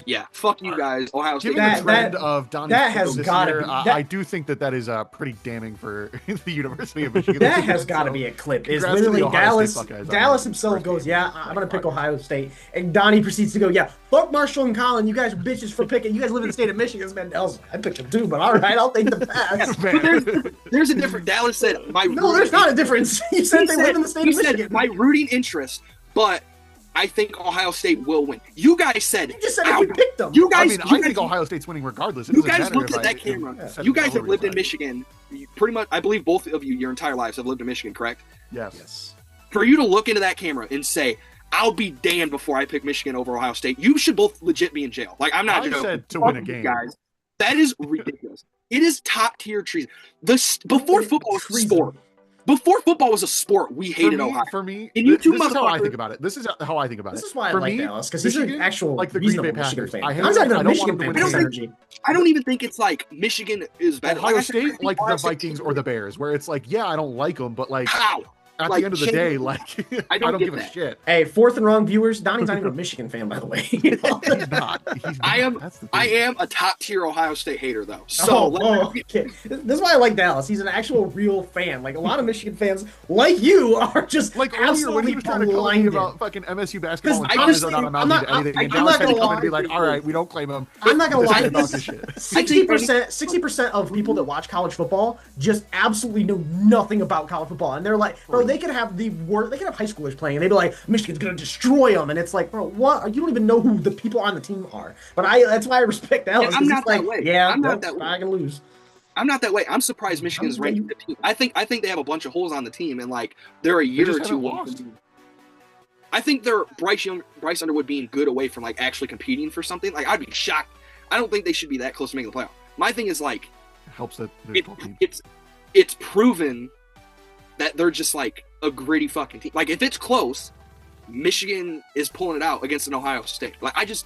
Speaker 4: Yeah, fuck you guys. Ohio State.
Speaker 3: Given the trend of Donnie's
Speaker 1: that has got to be.
Speaker 3: I do think that is pretty damning for the University of Michigan.
Speaker 1: That has got to be a clip. It's literally Dallas. Dallas himself goes, "Yeah, I'm gonna pick Ohio State," and Donnie proceeds to go, "Yeah, fuck Marshall and Colin. You guys are bitches for picking. You guys live in the state of Michigan." Man, Dallas, I picked him too, but all right, I'll take the pass.
Speaker 4: There's a different. Dallas said
Speaker 1: there's not a difference. You said they live in the state of Michigan.
Speaker 4: My rooting interest, but I think Ohio State will win. You guys said.
Speaker 1: You just said we picked them.
Speaker 3: I think Ohio State's winning regardless.
Speaker 4: You guys looked at that camera. You guys have lived in Michigan. Pretty much, I believe both of you, your entire lives, have lived in Michigan, correct?
Speaker 3: Yes.
Speaker 4: For you to look into that camera and say, "I'll be damned before I pick Michigan over Ohio State," you should both legit be in jail. Like I'm not joking.
Speaker 3: Said to win a game,
Speaker 4: guys. That is ridiculous. It is top tier treason. Before football was a sport. Before football was a sport, we hated Ohio.
Speaker 3: For me,
Speaker 4: and you two
Speaker 3: this is how I think about it. This is how I think about it.
Speaker 1: This is why I like Dallas, because he's an actual
Speaker 3: like the Green Bay Packers fan.
Speaker 1: I'm not even a Michigan fan.
Speaker 4: I don't even think it's like Michigan is better.
Speaker 3: Ohio State, like the Vikings or the Bears, where it's like, yeah, I don't like them, but like at the end of the day, like I don't give a shit.
Speaker 1: Hey, fourth and wrong viewers, Donnie's not even a Michigan fan, by the way.
Speaker 3: He's not.
Speaker 4: I am a top tier Ohio State hater though. So
Speaker 1: okay. This is why I like Dallas. He's an actual real fan. Like a lot of Michigan fans, like you, are just
Speaker 3: like earlier when he was trying to complain about fucking MSU basketball and Thomas are not amounting to anything. And Dallas had to come and be like, all right, we don't claim him.
Speaker 1: I'm not gonna lie. 60% of people that watch college football just absolutely know nothing about college football, and they're like, bro, they could have high schoolers playing, and they'd be like, Michigan's gonna destroy them, and it's like, bro, what? You don't even know who the people on the team are. But that's why I respect Dallas.
Speaker 4: I'm not that way.
Speaker 1: Yeah, I'm not that way. I can lose.
Speaker 4: I'm not that way. I'm surprised Michigan's ranked 15. I think they have a bunch of holes on the team, and like they're a year or two away. I think they're Bryce Underwood being good away from like actually competing for something. Like I'd be shocked. I don't think they should be that close to making the playoff. My thing is like,
Speaker 3: it helps that
Speaker 4: it's proven that they're just like a gritty fucking team. Like if it's close, Michigan is pulling it out against an Ohio State. Like I
Speaker 1: can't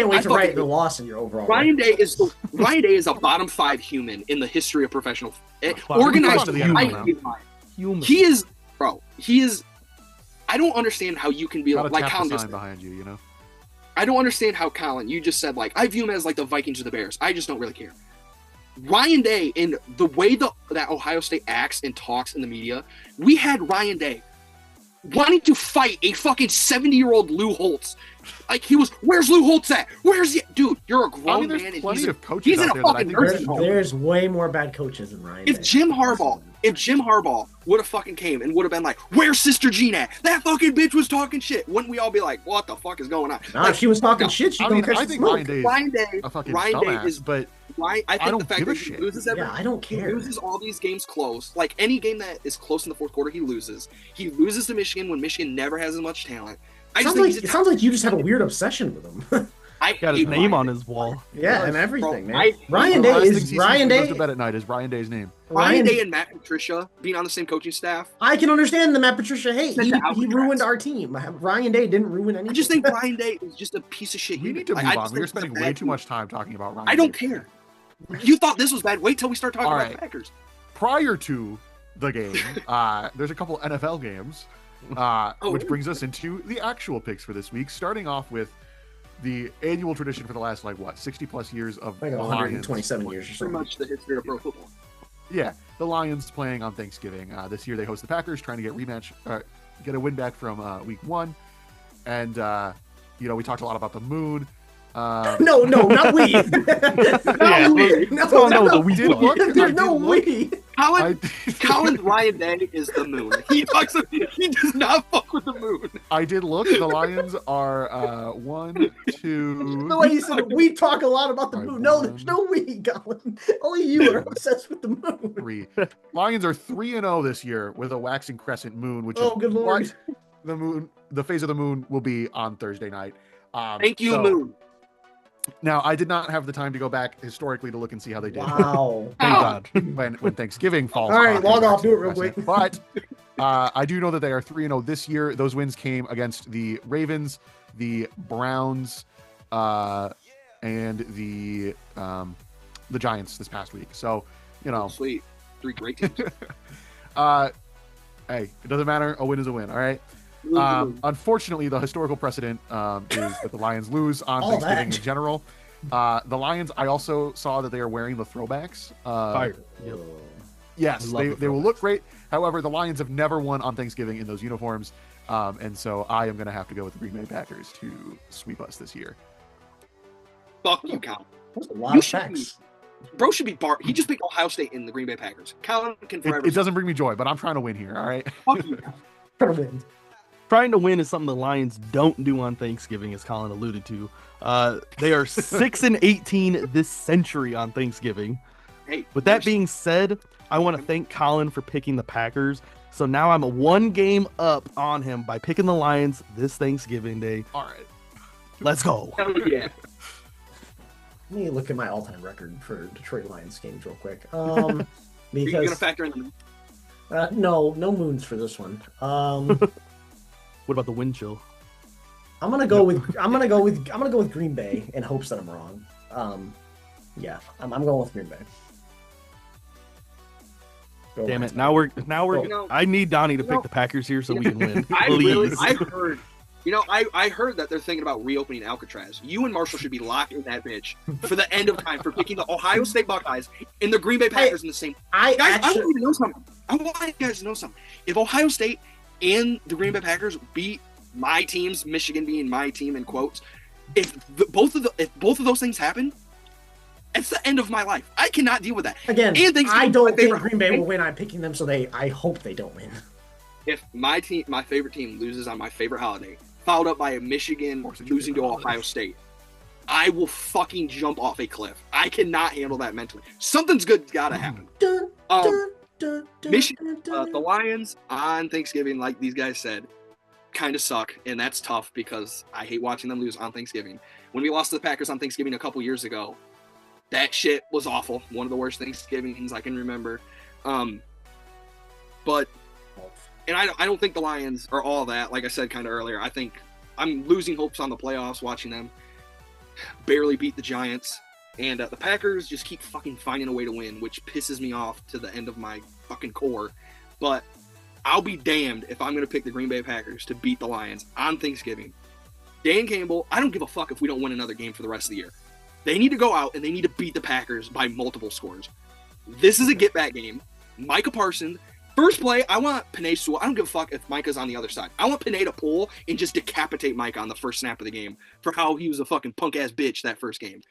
Speaker 1: wait to write the loss in your overall.
Speaker 4: Ryan Day is a bottom 5 human in the history of professional organized human. He is, bro. He is. I don't understand how you can be like Colin just
Speaker 3: behind you. You know.
Speaker 4: I don't understand how Colin. You just said like I view him as like the Vikings or the Bears. I just don't really care. Ryan Day, and the way that Ohio State acts and talks in the media, we had Ryan Day wanting to fight a fucking 70-year-old Lou Holtz Like he was, where's Lou Holtz at? Where's he? Dude, you're a grown man. And
Speaker 3: plenty of coaches
Speaker 4: he's in
Speaker 3: out
Speaker 4: a
Speaker 3: there that I
Speaker 4: fucking
Speaker 3: think
Speaker 4: nursing home.
Speaker 1: There's way more bad coaches than Ryan.
Speaker 4: If Jim Harbaugh would have fucking came and would have been like, where's Sister Jean at? That fucking bitch was talking shit. Wouldn't we all be like, what the fuck is going on?
Speaker 1: Nah,
Speaker 4: like,
Speaker 1: if she was talking shit, she don't catch
Speaker 3: I
Speaker 1: the
Speaker 3: think
Speaker 1: smoke.
Speaker 3: Ryan Day is a fucking dumbass,
Speaker 4: is,
Speaker 3: but
Speaker 4: I think
Speaker 3: don't
Speaker 4: the fact
Speaker 3: give a
Speaker 4: that he
Speaker 3: shit.
Speaker 4: loses
Speaker 1: I don't care.
Speaker 4: He loses all these games close. Like any game that is close in the fourth quarter, he loses. He loses to Michigan when Michigan never has as much talent.
Speaker 1: It sounds like you just have a weird obsession with him.
Speaker 2: Got his name on his wall.
Speaker 1: Yeah, and everything,
Speaker 4: bro,
Speaker 1: man. Ryan Day
Speaker 3: goes to bed at night is Ryan Day's name.
Speaker 4: Ryan Day and Matt Patricia being on the same coaching staff.
Speaker 1: I can understand the Matt Patricia hate. He ruined our team. Ryan Day didn't ruin anything.
Speaker 4: I just think Ryan Day is just a piece of shit.
Speaker 3: We need to move on. We're spending way too much time talking about Ryan.
Speaker 4: I don't care. You thought this was bad. Wait till we start talking about the Packers.
Speaker 3: Prior to the game, there's a couple NFL games, which brings us into the actual picks for this week. Starting off with the annual tradition for the last 60 plus years of
Speaker 1: like 127 years or something.
Speaker 4: Pretty much the history of pro football.
Speaker 3: Yeah, the Lions playing on Thanksgiving. This year they host the Packers, trying to get a win back from week 1. And we talked a lot about the moon.
Speaker 1: No, not we.
Speaker 2: We
Speaker 3: did look.
Speaker 1: There's no we.
Speaker 4: Colin Ryan Day is the moon. He does not fuck with the moon.
Speaker 3: I did look. The Lions are 1, 2.
Speaker 1: The way you said it, we talk a lot about the moon. No, there's no we, Colin. Only you are obsessed with the moon.
Speaker 3: 3. Lions are 3-0 this year with a waxing crescent moon, which is
Speaker 1: good lord.
Speaker 3: The phase of the moon will be on Thursday night.
Speaker 4: Thank you, moon.
Speaker 3: Now, I did not have the time to go back historically to look and see how they did.
Speaker 1: Wow.
Speaker 2: Thank God.
Speaker 3: When Thanksgiving falls.
Speaker 1: All right, log off. Do it real quick.
Speaker 3: But I do know that they are 3-0 this year. Those wins came against the Ravens, the Browns, and the Giants this past week. So,
Speaker 4: Sweet. 3 great teams.
Speaker 3: Hey, it doesn't matter. A win is a win, all right? Unfortunately, the historical precedent is that the Lions lose on Thanksgiving in general. The Lions, I also saw that they are wearing the throwbacks.
Speaker 2: Fire.
Speaker 3: Yes, they will look great. However, the Lions have never won on Thanksgiving in those uniforms. And so I am going to have to go with the Green Bay Packers to sweep us this year.
Speaker 4: Fuck you, Colin.
Speaker 1: That's a lot of facts.
Speaker 4: Bro should be barred. He just picked Ohio State in the Green Bay Packers. Colin can forever.
Speaker 3: It doesn't bring me joy, but I'm trying to win here, all right?
Speaker 4: Fuck you, Colin.
Speaker 1: Trying to win.
Speaker 2: Trying to win is something the Lions don't do on Thanksgiving, as Colin alluded to. They are 6-18 this century on Thanksgiving.
Speaker 4: Hey,
Speaker 2: with that being said, I want to thank Colin for picking the Packers. So now I'm 1 game up on him by picking the Lions this Thanksgiving Day.
Speaker 3: All right.
Speaker 2: Let's go.
Speaker 4: Hell yeah.
Speaker 1: Let me look at my all-time record for Detroit Lions games real quick.
Speaker 4: Are you
Speaker 1: Because
Speaker 4: going to factor in the
Speaker 1: no moons for this one.
Speaker 2: What about the wind chill?
Speaker 1: I'm gonna go with Green Bay in hopes that I'm wrong. Yeah, I'm going with Green Bay.
Speaker 2: Damn it! Now we're. I need Donnie to pick the Packers here so we can win.
Speaker 4: I heard that they're thinking about reopening Alcatraz. You and Marshall should be locked in that bitch for the end of time for picking the Ohio State Buckeyes and the Green Bay Packers in the same. I want you to know something. I want you guys to know something. If Ohio State and the Green Bay Packers beat my teams, Michigan being my team in quotes, if both of those things happen, it's the end of my life. I cannot deal with that.
Speaker 1: Again, I don't think Green Bay will win. I'm picking them, so I hope they don't win.
Speaker 4: If my favorite team loses on my favorite holiday, followed up by a Michigan losing to Ohio State, I will fucking jump off a cliff. I cannot handle that mentally. Something's good's gotta happen. Michigan, the Lions on Thanksgiving, like these guys said, kind of suck, and that's tough because I hate watching them lose on Thanksgiving. When we lost to the Packers on Thanksgiving a couple years ago, that shit was awful. One of the worst Thanksgivings I can remember. But I don't think the Lions are all that. Like I said kind of earlier, I think I'm losing hopes on the playoffs watching them barely beat the Giants. And the Packers just keep fucking finding a way to win, which pisses me off to the end of my fucking core. But I'll be damned if I'm going to pick the Green Bay Packers to beat the Lions on Thanksgiving. Dan Campbell, I don't give a fuck if we don't win another game for the rest of the year. They need to go out and they need to beat the Packers by multiple scores. This is a get-back game. Micah Parsons First play, I want Panay Sewell. I don't give a fuck if Micah's on the other side. I want Panay to pull and just decapitate Micah on the first snap of the game for how he was a fucking punk-ass bitch that first game.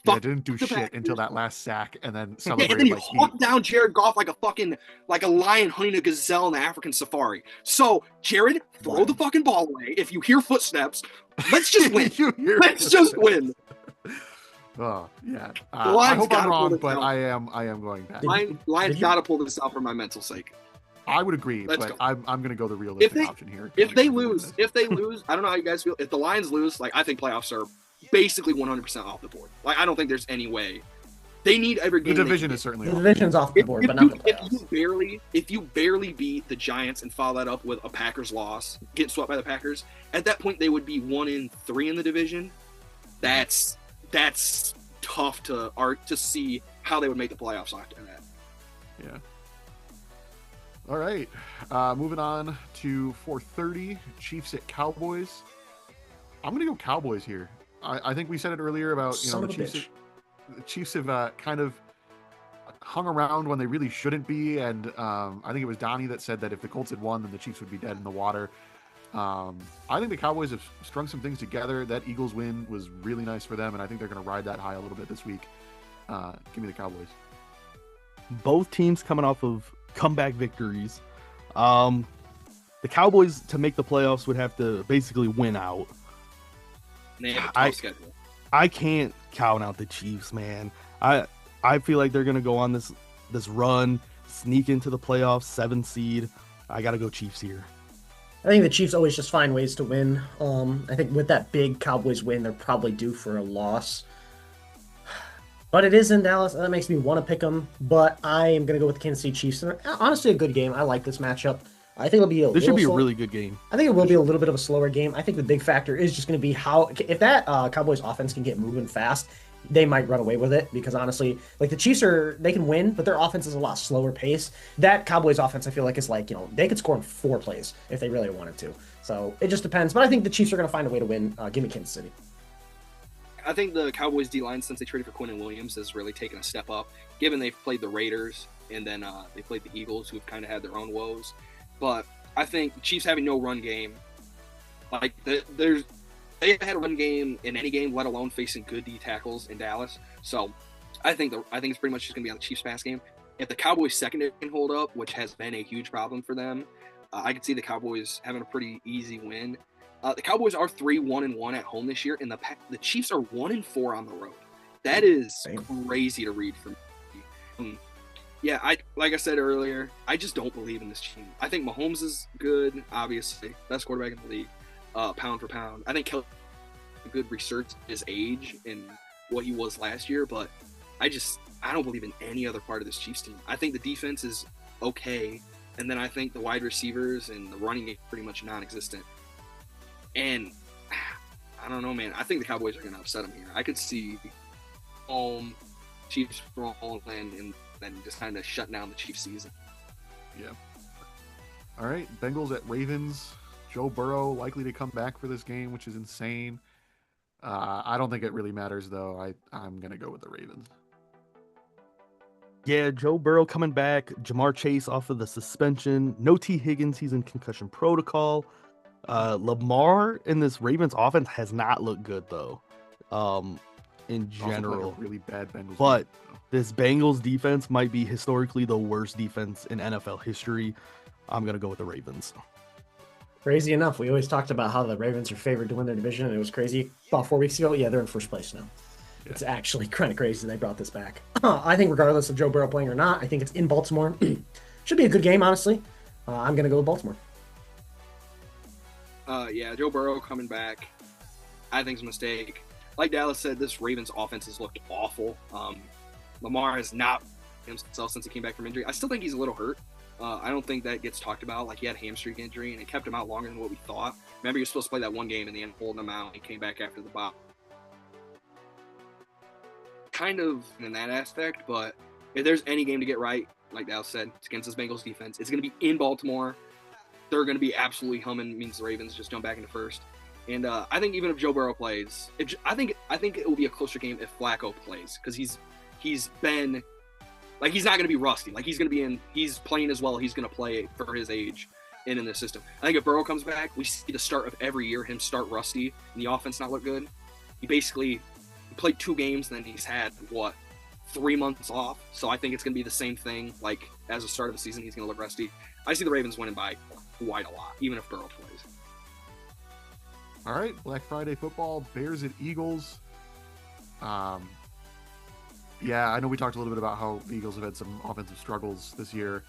Speaker 3: Yeah, didn't do shit until that last sack, and then celebrated
Speaker 4: and then he hawked down Jared Goff like a lion hunting a gazelle in the African safari. So, Jared, throw the fucking ball away. If you hear footsteps, let's just win. Let's just win.
Speaker 3: Oh yeah. I hope I'm wrong, but I am going back.
Speaker 4: Lions got to pull this out for my mental sake.
Speaker 3: I would agree, but I'm going to go the realistic option here.
Speaker 4: If they lose, I don't know how you guys feel. If the Lions lose, like I think playoffs are basically 100% off the board. Like I don't think there's any way. They need every game.
Speaker 3: The division is certainly
Speaker 1: the division's off the board, but not the playoffs.
Speaker 4: If you barely beat the Giants and follow that up with a Packers loss, get swept by the Packers, at that point they would be 1-3 in the division. That's tough to see how they would make the playoffs after that.
Speaker 3: Yeah. All right. Moving on to 4:30, Chiefs at Cowboys. I'm going to go Cowboys here. I think we said it earlier about the Chiefs have kind of hung around when they really shouldn't be, and I think it was Donnie that said that if the Colts had won, then the Chiefs would be dead in the water. I think the Cowboys have strung some things together. That Eagles win was really nice for them, and I think they're going to ride that high a little bit this week. Give me the Cowboys.
Speaker 2: Both teams coming off of comeback victories. The Cowboys, to make the playoffs, would have to basically win out.
Speaker 4: They have a tough schedule.
Speaker 2: I can't count out the Chiefs, man. I feel like they're going to go on this run, sneak into the playoffs, 7 seed. I got to go Chiefs here.
Speaker 1: I think the Chiefs always just find ways to win. I think with that big Cowboys win, they're probably due for a loss. But it is in Dallas, and that makes me want to pick them. But I am going to go with the Kansas City Chiefs. And honestly, a good game. I like this matchup. I think it'll be
Speaker 2: This should be a really good game.
Speaker 1: I think it will be a little bit of a slower game. I think the big factor is just going to be how, if that Cowboys offense can get moving fast, they might run away with it. Because honestly, like the Chiefs they can win, but their offense is a lot slower pace. That Cowboys offense, I feel like, is like, they could score in 4 plays if they really wanted to. So it just depends. But I think the Chiefs are going to find a way to win. Give me Kansas City.
Speaker 4: I think the Cowboys D-line, since they traded for Quinnen Williams, has really taken a step up, given they've played the Raiders and then they played the Eagles, who've kind of had their own woes. But I think the Chiefs having no run game, like they haven't had a run game in any game, let alone facing good D tackles in Dallas. So I think it's pretty much just gonna be on the Chiefs pass game. If the Cowboys secondary can hold up, which has been a huge problem for them, I could see the Cowboys having a pretty easy win. The Cowboys are 3-1-1 at home this year, and the Chiefs are 1-4 on the road. That is crazy to read for me. Yeah, like I said earlier, I just don't believe in this team. I think Mahomes is good, obviously, best quarterback in the league, pound for pound. I think Kelly a good research his age and what he was last year, but I don't believe in any other part of this Chiefs team. I think the defense is okay, and then I think the wide receivers and the running game are pretty much non-existent. And I don't know, man. I think the Cowboys are going to upset them here. I could see Chiefs roll and then just kind of shut down the Chiefs season.
Speaker 3: Yeah. All right, Bengals at Ravens. Joe Burrow likely to come back for this game, which is insane. I don't think it really matters, though. I'm going to go with the Ravens.
Speaker 2: Yeah, Joe Burrow coming back. Jamar Chase off of the suspension. No T. Higgins. He's in concussion protocol. Lamar in this Ravens offense has not looked good, though, in general.
Speaker 3: Like a really bad Bengals
Speaker 2: but
Speaker 3: game.
Speaker 2: This Bengals defense might be historically the worst defense in NFL history. I'm going to go with the Ravens.
Speaker 1: Crazy enough, we always talked about how the Ravens are favored to win their division, and it was crazy about 4 weeks ago. Yeah, they're in first place now. Yeah. It's actually kind of crazy they brought this back. I think regardless of Joe Burrow playing or not, I think it's in Baltimore. Should be a good game, honestly. I'm going to go with Baltimore.
Speaker 4: Yeah, Joe Burrow coming back, I think is a mistake. Like Dallas said, this Ravens offense has looked awful. Lamar has not himself since he came back from injury. I still think he's a little hurt. I don't think that gets talked about. Like, he had a hamstring injury, and it kept him out longer than what we thought. Remember, he was supposed to play that one game, and they ended up holding him out. He came back after the bye. Kind of in that aspect, but if there's any game to get right, like Dallas said, it's against this Bengals defense. It's going to be in Baltimore. They're going to be absolutely humming. Means the Ravens just jump back into first. And I think even if Joe Burrow plays, I think it will be a closer game if Flacco plays, because he's been Like, he's not going to be rusty. Like, he's playing as well. He's going to play for his age in this system. I think if Burrow comes back, we see the start of every year him start rusty and the offense not look good. He basically played 2 games, then he's had, 3 months off. So I think it's going to be the same thing. Like, as the start of the season, he's going to look rusty. I see the Ravens winning by quite a lot, even if Burrow plays.
Speaker 3: All right, Black Friday football, Bears at Eagles. Yeah, I know we talked a little bit about how the Eagles have had some offensive struggles this year.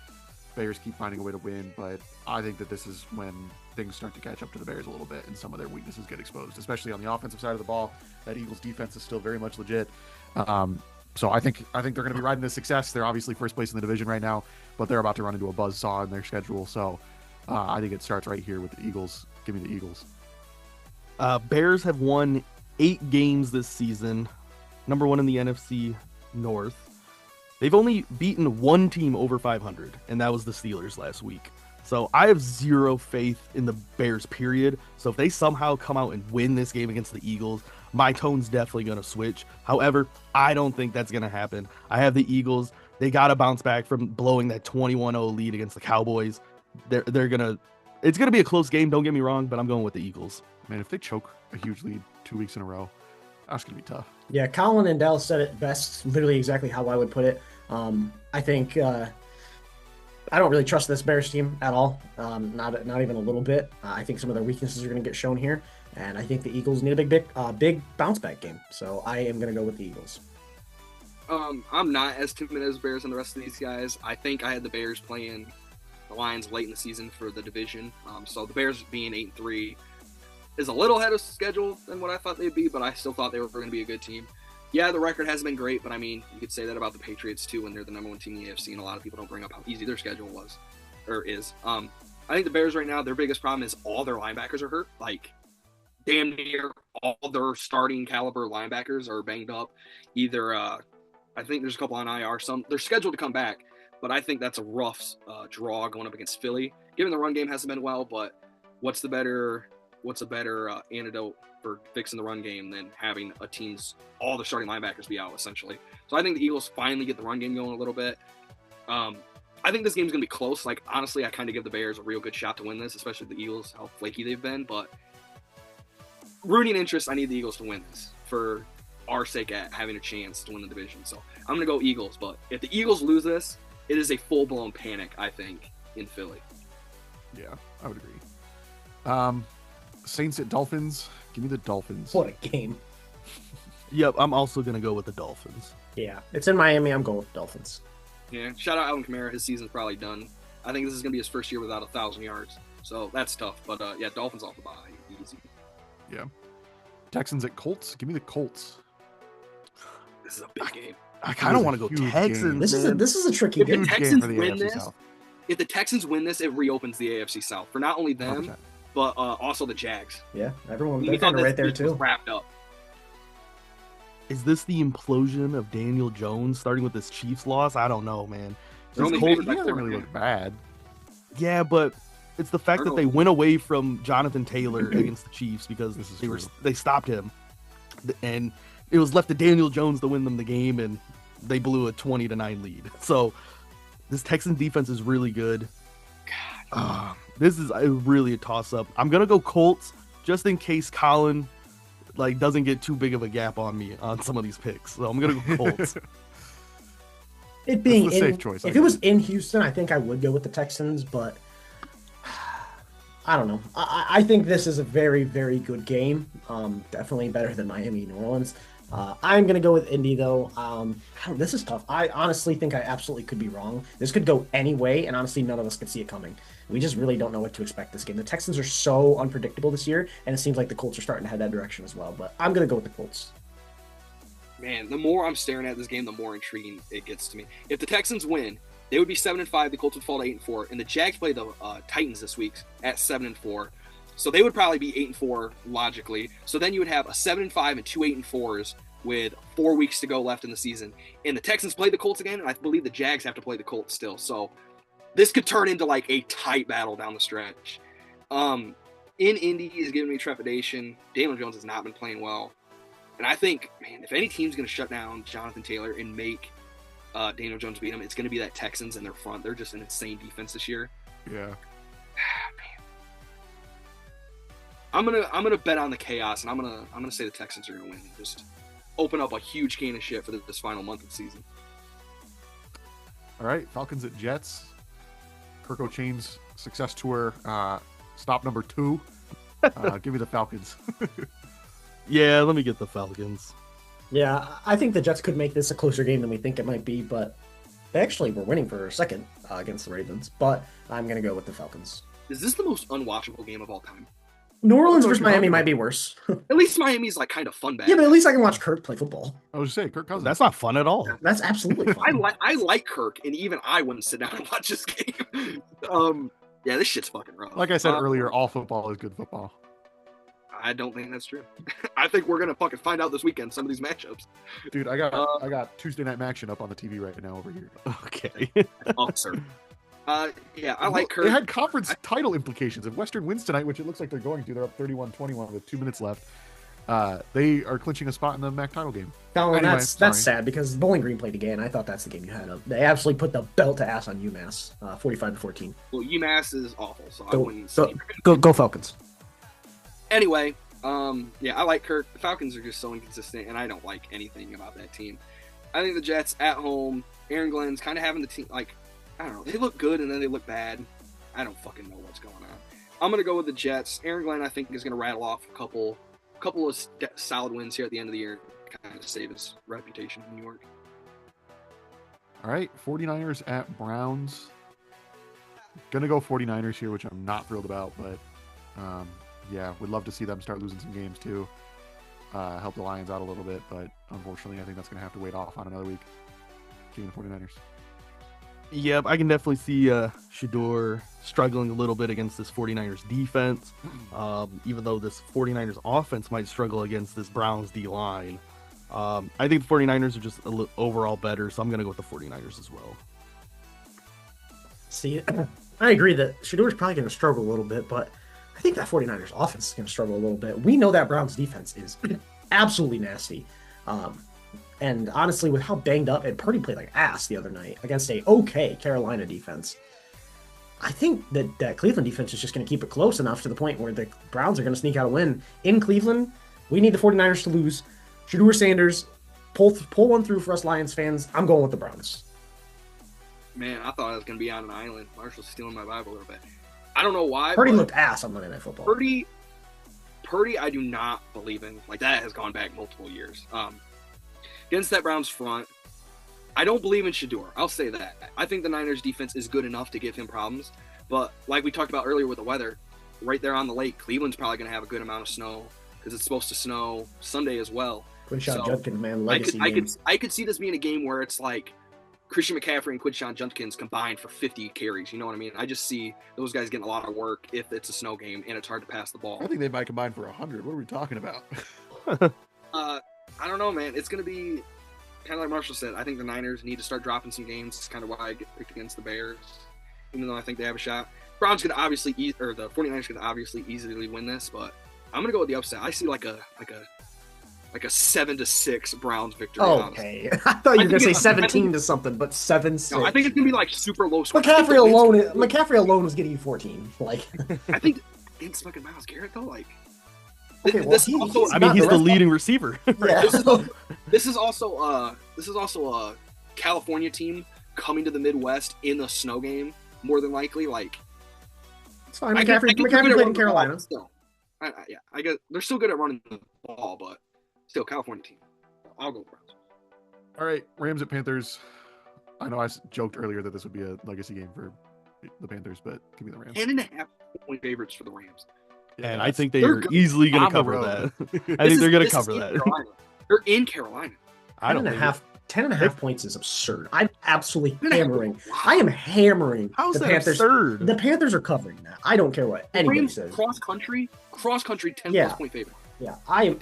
Speaker 3: Bears keep finding a way to win, but I think that this is when things start to catch up to the Bears a little bit and some of their weaknesses get exposed, especially on the offensive side of the ball. That Eagles defense is still very much legit. So I think they're going to be riding this success. They're obviously first place in the division right now, but they're about to run into a buzzsaw in their schedule. So I think it starts right here with the Eagles. Give me the Eagles.
Speaker 2: Bears have won 8 games this season, number 1 in the NFC North. They've only beaten 1 team over 500, and that was the Steelers last week. So I have zero faith in the Bears, period. So if they somehow come out and win this game against the Eagles, my tone's definitely going to switch. However, I don't think that's going to happen. I have the Eagles. They got to bounce back from blowing that 21-0 lead against the Cowboys. It's going to be a close game, don't get me wrong, but I'm going with the Eagles.
Speaker 3: Man, if they choke a huge lead 2 weeks in a row, that's going to be tough.
Speaker 1: Yeah, Colin and Dell said it best, literally exactly how I would put it. I think I don't really trust this Bears team at all, not even a little bit. I think some of their weaknesses are going to get shown here, and I think the Eagles need a big bounce back game. So I am going to go with the Eagles.
Speaker 4: I'm not as timid as Bears and the rest of these guys. I think I had the Bears playing the Lions late in the season for the division. So the Bears being 8-3 is a little ahead of schedule than what I thought they'd be, but I still thought they were going to be a good team. Yeah, the record hasn't been great, but I mean, you could say that about the Patriots too when they're the number 1 team in the AFC, and a lot of people don't bring up how easy their schedule was, or is. I think the Bears right now, their biggest problem is all their linebackers are hurt. Like, damn near all their starting caliber linebackers are banged up. Either, I think there's a couple on IR. Some they're scheduled to come back, but I think that's a rough draw going up against Philly. Given the run game hasn't been well, but what's a better antidote for fixing the run game than having a team's all the starting linebackers be out, essentially. So I think the Eagles finally get the run game going a little bit. I think this game's going to be close. Like, honestly, I kind of give the Bears a real good shot to win this, especially the Eagles, how flaky they've been. But rooting interest, I need the Eagles to win this for our sake at having a chance to win the division. So I'm going to go Eagles. But if the Eagles lose this, it is a full-blown panic, I think, in Philly.
Speaker 3: Yeah, I would agree. Saints at Dolphins. Give me the Dolphins.
Speaker 1: What a game.
Speaker 2: Yep, I'm also going to go with the Dolphins.
Speaker 1: Yeah, it's in Miami. I'm going with Dolphins.
Speaker 4: Yeah, shout out Alvin Kamara. His season's probably done. I think this is going to be his first year without 1,000 yards. So that's tough. But, yeah, Dolphins off the bye. Easy.
Speaker 3: Yeah. Texans at Colts. Give me the Colts.
Speaker 4: This is a big game.
Speaker 2: I kind of want to go Texans.
Speaker 1: This is a tricky game.
Speaker 4: If the Texans win this, if the Texans win this, it reopens the AFC South for not only them, 100%. But also the Jags.
Speaker 1: Yeah, everyone, they're kind of right there too.
Speaker 4: Wrapped up.
Speaker 2: Is this the implosion of Daniel Jones starting with this Chiefs loss? I don't know, man.
Speaker 3: He doesn't really look bad.
Speaker 2: Yeah, but it's the fact that they went away from Jonathan Taylor against the Chiefs because they stopped him, and it was left to Daniel Jones to win them the game, and they blew a 20-9 lead. So this Texans defense is really good. God. This is really a toss-up. I'm gonna go Colts just in case Colin doesn't get too big of a gap on me on some of these picks. So I'm gonna go Colts.
Speaker 1: It being safe choice. If it was in Houston, I think I would go with the Texans, but I don't know. I think this is a very, very good game. Definitely better than Miami, New Orleans. I'm going to go with Indy, though. This is tough. I honestly think I absolutely could be wrong. This could go any way, and honestly, none of us could see it coming. We just really don't know what to expect this game. The Texans are so unpredictable this year, and it seems like the Colts are starting to head that direction as well. But I'm going to go with the Colts.
Speaker 4: Man, the more I'm staring at this game, the more intriguing it gets to me. If the Texans win, they would be 7-5. The Colts would fall to 8-4, and the Jags play the Titans this week at 7-4. So they would probably be 8-4 logically. So then you would have a 7-5 and 2 8-4s with 4 weeks to go left in the season. And the Texans play the Colts again, and I believe the Jags have to play the Colts still. So this could turn into like a tight battle down the stretch. In Indy is giving me trepidation. Daniel Jones has not been playing well. And I think, man, if any team's going to shut down Jonathan Taylor and make Daniel Jones beat them, it's going to be that Texans in their front. They're just an insane defense this year.
Speaker 3: Yeah.
Speaker 4: I'm gonna bet on the chaos, and I'm gonna say the Texans are gonna win. Just open up a huge can of shit for this final month of the season.
Speaker 3: All right, Falcons at Jets. Kirk O'Chain's success tour, stop number 2. Give me the Falcons.
Speaker 2: Yeah, let me get the Falcons.
Speaker 1: Yeah, I think the Jets could make this a closer game than we think it might be, but they actually were winning for a second against the Ravens. But I'm going to go with the Falcons.
Speaker 4: Is this the most unwatchable game of all time?
Speaker 1: New Orleans versus Miami might be worse.
Speaker 4: At least Miami's like kind of fun bad.
Speaker 1: Yeah, but at least I can watch Kirk play football.
Speaker 3: I was just saying, Kirk Cousins.
Speaker 2: That's not fun at all.
Speaker 1: That's absolutely fun.
Speaker 4: I like Kirk, and even I wouldn't sit down and watch this game. Yeah, this shit's fucking rough.
Speaker 3: Like I said earlier, all football is good football.
Speaker 4: I don't think that's true. I think we're gonna fucking find out this weekend some of these matchups.
Speaker 3: Dude, I got Tuesday Night Action up on the TV right now over here.
Speaker 2: Okay.
Speaker 4: Absurd. Yeah, I like Kirk.
Speaker 3: They had conference title implications. If Western wins tonight, which it looks like they're going to, they're up 31-21 with 2 minutes left. They are clinching a spot in the MAC title game.
Speaker 1: No, anyway, that's sad because Bowling Green played again. I thought that's the game you had. They absolutely put the belt to ass on UMass, 45-14.
Speaker 4: Well, UMass is awful, so I wouldn't.
Speaker 1: Go Falcons.
Speaker 4: Anyway, yeah, I like Kirk. The Falcons are just so inconsistent, and I don't like anything about that team. I think the Jets at home, Aaron Glenn's kind of having the team like, I don't know, they look good and then they look bad. I don't fucking know what's going on. I'm gonna go with the Jets. Aaron Glenn, I think, is gonna rattle off a couple of solid wins here at the end of the year, kind of save his reputation in New York.
Speaker 3: All right, 49ers at Browns. Gonna go 49ers here, which I'm not thrilled about, but yeah, would love to see them start losing some games too. Help the Lions out a little bit, but unfortunately, I think that's gonna have to wait off on another week. Give the 49ers.
Speaker 2: Yep, I can definitely see Shador struggling a little bit against this 49ers defense, even though this 49ers offense might struggle against this Browns D-line. I think the 49ers are just overall better, so I'm going to go with the 49ers as well.
Speaker 1: See, I agree that Shador's probably going to struggle a little bit, but I think that 49ers offense is going to struggle a little bit. We know that Browns defense is absolutely nasty. And honestly, with how banged up, and Purdy played like ass the other night against a okay Carolina defense, I think that Cleveland defense is just going to keep it close enough to the point where the Browns are going to sneak out a win. In Cleveland, we need the 49ers to lose. Shador Sanders, pull one through for us Lions fans. I'm going with the Browns.
Speaker 4: Man, I thought I was going to be on an island. Marshall's stealing my vibe a little bit. I don't know why.
Speaker 1: Purdy looked ass on Monday Night Football.
Speaker 4: Purdy, I do not believe in. Like, that has gone back multiple years. Against that Browns front, I don't believe in Shador. I'll say that. I think the Niners defense is good enough to give him problems. But like we talked about earlier with the weather, right there on the lake, Cleveland's probably going to have a good amount of snow because it's supposed to snow Sunday as well.
Speaker 1: Quinshawn Judkins, man, legacy game.
Speaker 4: I could see this being a game where it's like Christian McCaffrey and Quinshawn Judkins combined for 50 carries. You know what I mean? I just see those guys getting a lot of work if it's a snow game and it's hard to pass the ball.
Speaker 3: I think they might combine for 100. What are we talking about?
Speaker 4: I don't know, man. It's going to be kind of like Marshall said. I think the Niners need to start dropping some games. It's kind of why I get picked against the Bears, even though I think they have a shot. Browns could obviously, or the 49ers could obviously easily win this, but I'm going to go with the upset. I see like a 7-6 Browns victory.
Speaker 1: Okay. I thought you were going to say 17 to something, but 7-6.
Speaker 4: No, I think it's going to be like super low score.
Speaker 1: McCaffrey alone was getting you 14. Like,
Speaker 4: I think it's fucking Myles Garrett though. Like,
Speaker 1: okay, well,
Speaker 2: he's the leading receiver.
Speaker 1: Yeah.
Speaker 4: This is also a California team coming to the Midwest in a snow game, more than likely. Like,
Speaker 1: it's fine. McCaffrey played in Carolina.
Speaker 4: Still, I guess they're still good at running the ball, but still California team. I'll go Browns.
Speaker 3: All right, Rams at Panthers. I know I joked earlier that this would be a legacy game for the Panthers, but give me the Rams.
Speaker 4: 10.5-point favorites for the Rams.
Speaker 2: And I think they're easily going to cover that. I think they're going to cover that.
Speaker 4: They're in Carolina.
Speaker 1: 10.5 points is absurd. I'm absolutely hammering. I am hammering
Speaker 2: How's
Speaker 1: the
Speaker 2: that
Speaker 1: Panthers.
Speaker 2: Absurd?
Speaker 1: The Panthers are covering that. I don't care what anybody says.
Speaker 4: Cross country, 10+ point favorite.
Speaker 1: Yeah, I am.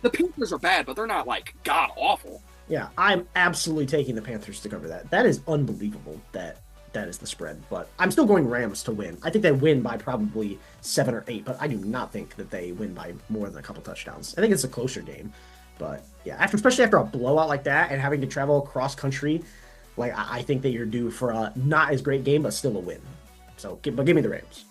Speaker 4: The Panthers are bad, but they're not like god awful.
Speaker 1: Yeah, I'm absolutely taking the Panthers to cover that. That is unbelievable. That is the spread, but I'm still going Rams to win. I think they win by probably 7 or 8, but I do not think that they win by more than a couple touchdowns. I think it's a closer game, but yeah, especially after a blowout like that and having to travel across country Like I think that you're due for a not as great game, but still a win. So, but give me the Rams.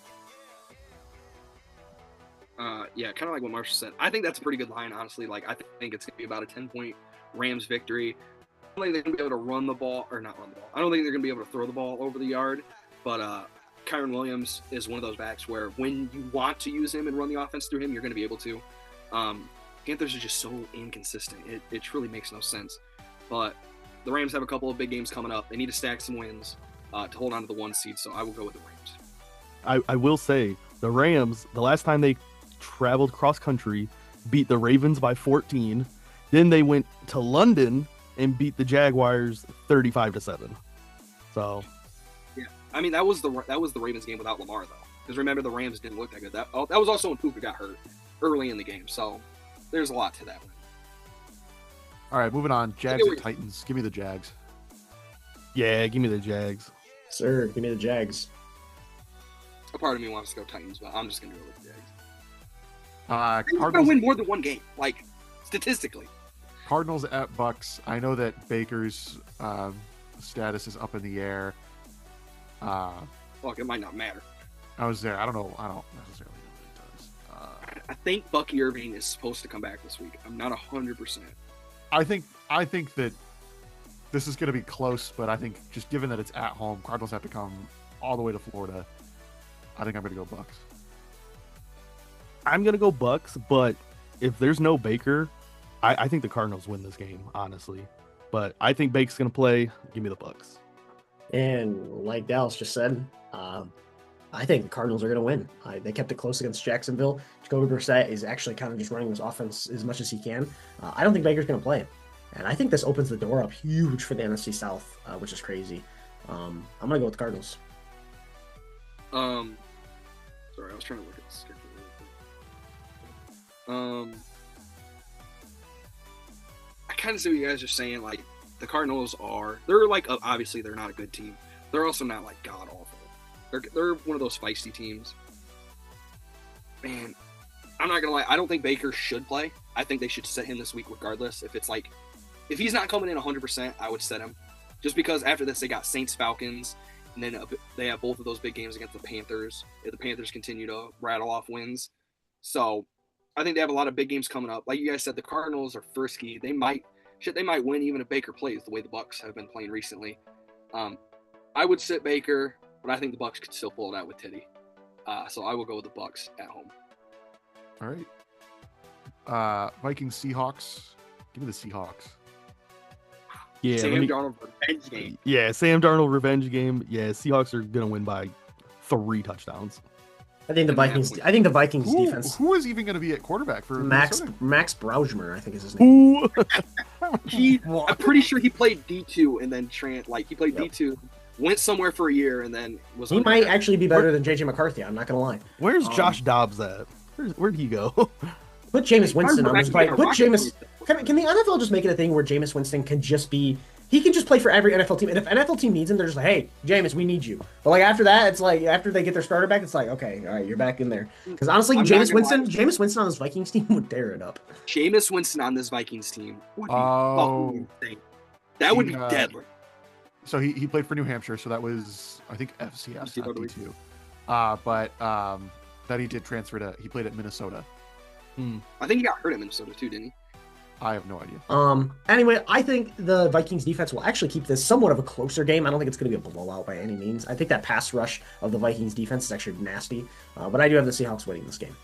Speaker 4: Yeah, kind of like what Marshall said. I think that's a pretty good line, honestly. Like, I think it's going to be about a 10-point Rams victory. I don't think they're going to be able to run the ball, or not run the ball. I don't think they're going to be able to throw the ball over the yard. But Kyron Williams is one of those backs where when you want to use him and run the offense through him, you're going to be able to. Panthers are just so inconsistent. It truly makes no sense. But the Rams have a couple of big games coming up. They need to stack some wins to hold on to the 1 seed, so I will go with the Rams.
Speaker 2: I will say, the Rams, the last time they traveled cross country, beat the Ravens by 14. Then they went to London and beat the Jaguars 35-7. So,
Speaker 4: yeah, I mean that was the Ravens game without Lamar though, because remember the Rams didn't look that good. That was also when Puka got hurt early in the game. So there's a lot to that one.
Speaker 3: All right, moving on. Jags and Titans. Give me the Jags.
Speaker 2: Yeah, give me the Jags.
Speaker 1: Sir, give me the Jags.
Speaker 4: A part of me wants to go Titans, but I'm just gonna go with the Jags.
Speaker 3: Cardinals
Speaker 4: gonna win more than one game, like statistically.
Speaker 3: Cardinals at Bucks. I know that Baker's status is up in the air.
Speaker 4: Look, it might not matter.
Speaker 3: I was there. I don't know. I don't necessarily know what it does.
Speaker 4: I think Bucky Irving is supposed to come back this week. I'm not 100%.
Speaker 3: I think that this is going to be close, but I think just given that it's at home, Cardinals have to come all the way to Florida. I think I'm going to go Bucks.
Speaker 2: I'm going to go Bucks, but if there's no Baker, I think the Cardinals win this game, honestly. But I think Baker's going to play. Give me the Bucks.
Speaker 1: And like Dallas just said, I think the Cardinals are going to win. They kept it close against Jacksonville. Jacoby Brissett is actually kind of just running this offense as much as he can. I don't think Baker's going to play. And I think this opens the door up huge for the NFC South, which is crazy. I'm going to go with the Cardinals.
Speaker 4: Sorry, I was trying to look at the schedule real quick. I kind of see what you guys are saying. Like, the Cardinals they're like, obviously they're not a good team. They're also not like god awful. They're one of those feisty teams. Man, I'm not gonna lie. I don't think Baker should play. I think they should set him this week regardless. If he's not coming in 100%, I would set him. Just because after this they got Saints, Falcons, and then they have both of those big games against the Panthers. If the Panthers continue to rattle off wins, so I think they have a lot of big games coming up. Like you guys said, the Cardinals are frisky. They might win even if Baker plays the way the Bucks have been playing recently. I would sit Baker, but I think the Bucks could still pull it out with Teddy. So I will go with the Bucks at home.
Speaker 3: All right. Vikings, Seahawks. Give me the Seahawks.
Speaker 2: Yeah,
Speaker 4: Sam Darnold revenge game.
Speaker 2: Yeah, Sam Darnold revenge game. Yeah, Seahawks are gonna win by 3 touchdowns.
Speaker 1: I think the Vikings defense.
Speaker 3: Who is even going to be at quarterback for
Speaker 1: Max Brausmer? I think is his name.
Speaker 4: I'm pretty sure he played D2 and then he played D2, went somewhere for a year and then was.
Speaker 1: He might actually be better than JJ McCarthy. I'm not gonna lie.
Speaker 2: Where's Josh Dobbs at? Where'd he go?
Speaker 1: Put Jameis Winston on this bike. Can the NFL just make it a thing where Jameis Winston can just be? He can just play for every NFL team, and if NFL team needs him, they're just like, "Hey, Jameis, we need you." But like after that, it's like after they get their starter back, it's like, "Okay, all right, you're back in there." Because honestly, Jameis Winston on this Vikings team would tear it up.
Speaker 4: Jameis Winston on this Vikings team would be fucking insane. That would be deadly.
Speaker 3: So he played for New Hampshire, so that was I think FCS D2. But that he did transfer to. He played at Minnesota.
Speaker 4: I think he got hurt at Minnesota too, didn't he?
Speaker 3: I have no idea.
Speaker 1: Anyway, I think the Vikings defense will actually keep this somewhat of a closer game. I don't think it's going to be a blowout by any means. I think that pass rush of the Vikings defense is actually nasty. But I do have the Seahawks winning this game.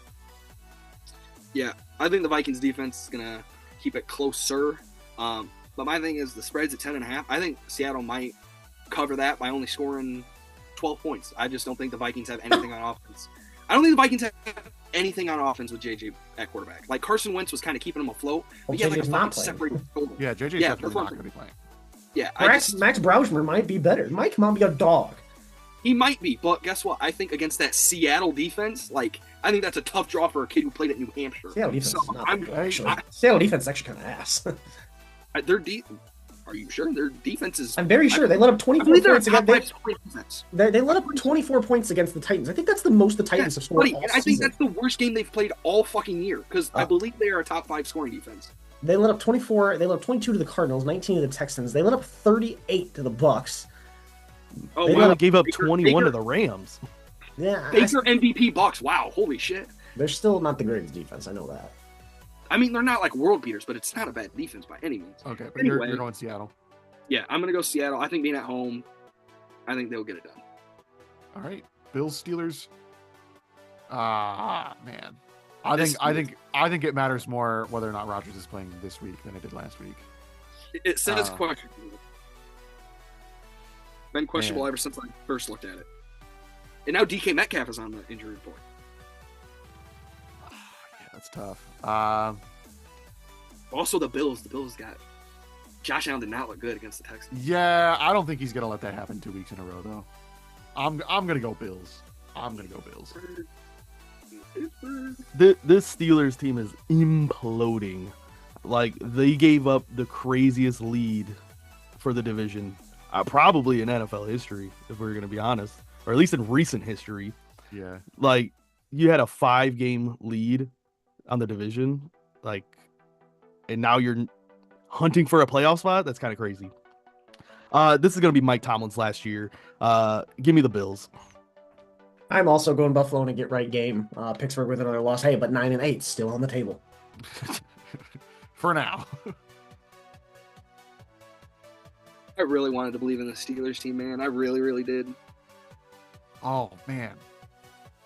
Speaker 4: Yeah, I think the Vikings defense is going to keep it closer. But my thing is the spread's at 10.5. I think Seattle might cover that by only scoring 12 points. I just don't think the Vikings have anything on offense. I don't think the Vikings have anything on offense with JJ at quarterback. Like Carson Wentz was kind of keeping him afloat. But he had like a fucking separated shoulder.
Speaker 3: Yeah, JJ's definitely not going to be playing.
Speaker 4: Yeah,
Speaker 1: Max Brausmer might be better. Mike might be a dog.
Speaker 4: He might be, but guess what? I think against that Seattle defense, I think that's a tough draw for a kid who played at New Hampshire.
Speaker 1: Seattle defense is not that good, actually. Seattle defense is actually kind of ass.
Speaker 4: Are you sure? Their defense is...
Speaker 1: I'm very sure. They let up 24 points against... They let up
Speaker 4: sure.
Speaker 1: 24 points against the Titans. I think that's the most the Titans have scored all
Speaker 4: and I think
Speaker 1: season.
Speaker 4: that's the worst game they've played all fucking year, because I believe they are a top 5 scoring defense.
Speaker 1: They let up 24. They let up 22 to the Cardinals, 19 to the Texans. They let up 38 to the Bucks.
Speaker 2: Oh, they only gave up 21 to the Rams.
Speaker 1: Yeah,
Speaker 4: Baker MVP Bucks. Wow, holy shit.
Speaker 1: They're still not the greatest defense. I know that.
Speaker 4: I mean, they're not like world beaters, but it's not a bad defense by any means.
Speaker 3: Okay, but anyway, you're going Seattle.
Speaker 4: Yeah, I'm gonna go Seattle. I think being at home, I think they'll get it done.
Speaker 3: All right, Bills Steelers. Man, I think it matters more whether or not Rodgers is playing this week than it did last week.
Speaker 4: It says questionable. Been questionable ever since I first looked at it. And now DK Metcalf is on the injury report.
Speaker 3: Yeah, that's tough.
Speaker 4: Also, the Bills. The Bills got Josh Allen did not look good against the Texans.
Speaker 3: Yeah, I don't think he's gonna let that happen 2 weeks in a row, though. I'm gonna go Bills.
Speaker 2: This Steelers team is imploding. Like, they gave up the craziest lead for the division, probably in NFL history, if we're going to be honest, or at least in recent history.
Speaker 3: Yeah.
Speaker 2: Like, you had a 5-game lead on the division, like, and now you're hunting for a playoff spot. That's kind of crazy. This is going to be Mike Tomlin's last year. Give me the Bills.
Speaker 1: I'm also going Buffalo in a get right game. Pittsburgh with another loss. Hey, but 9-8 still on the table.
Speaker 3: For now.
Speaker 4: I really wanted to believe in the Steelers team, man. I really, really did.
Speaker 3: Oh, man.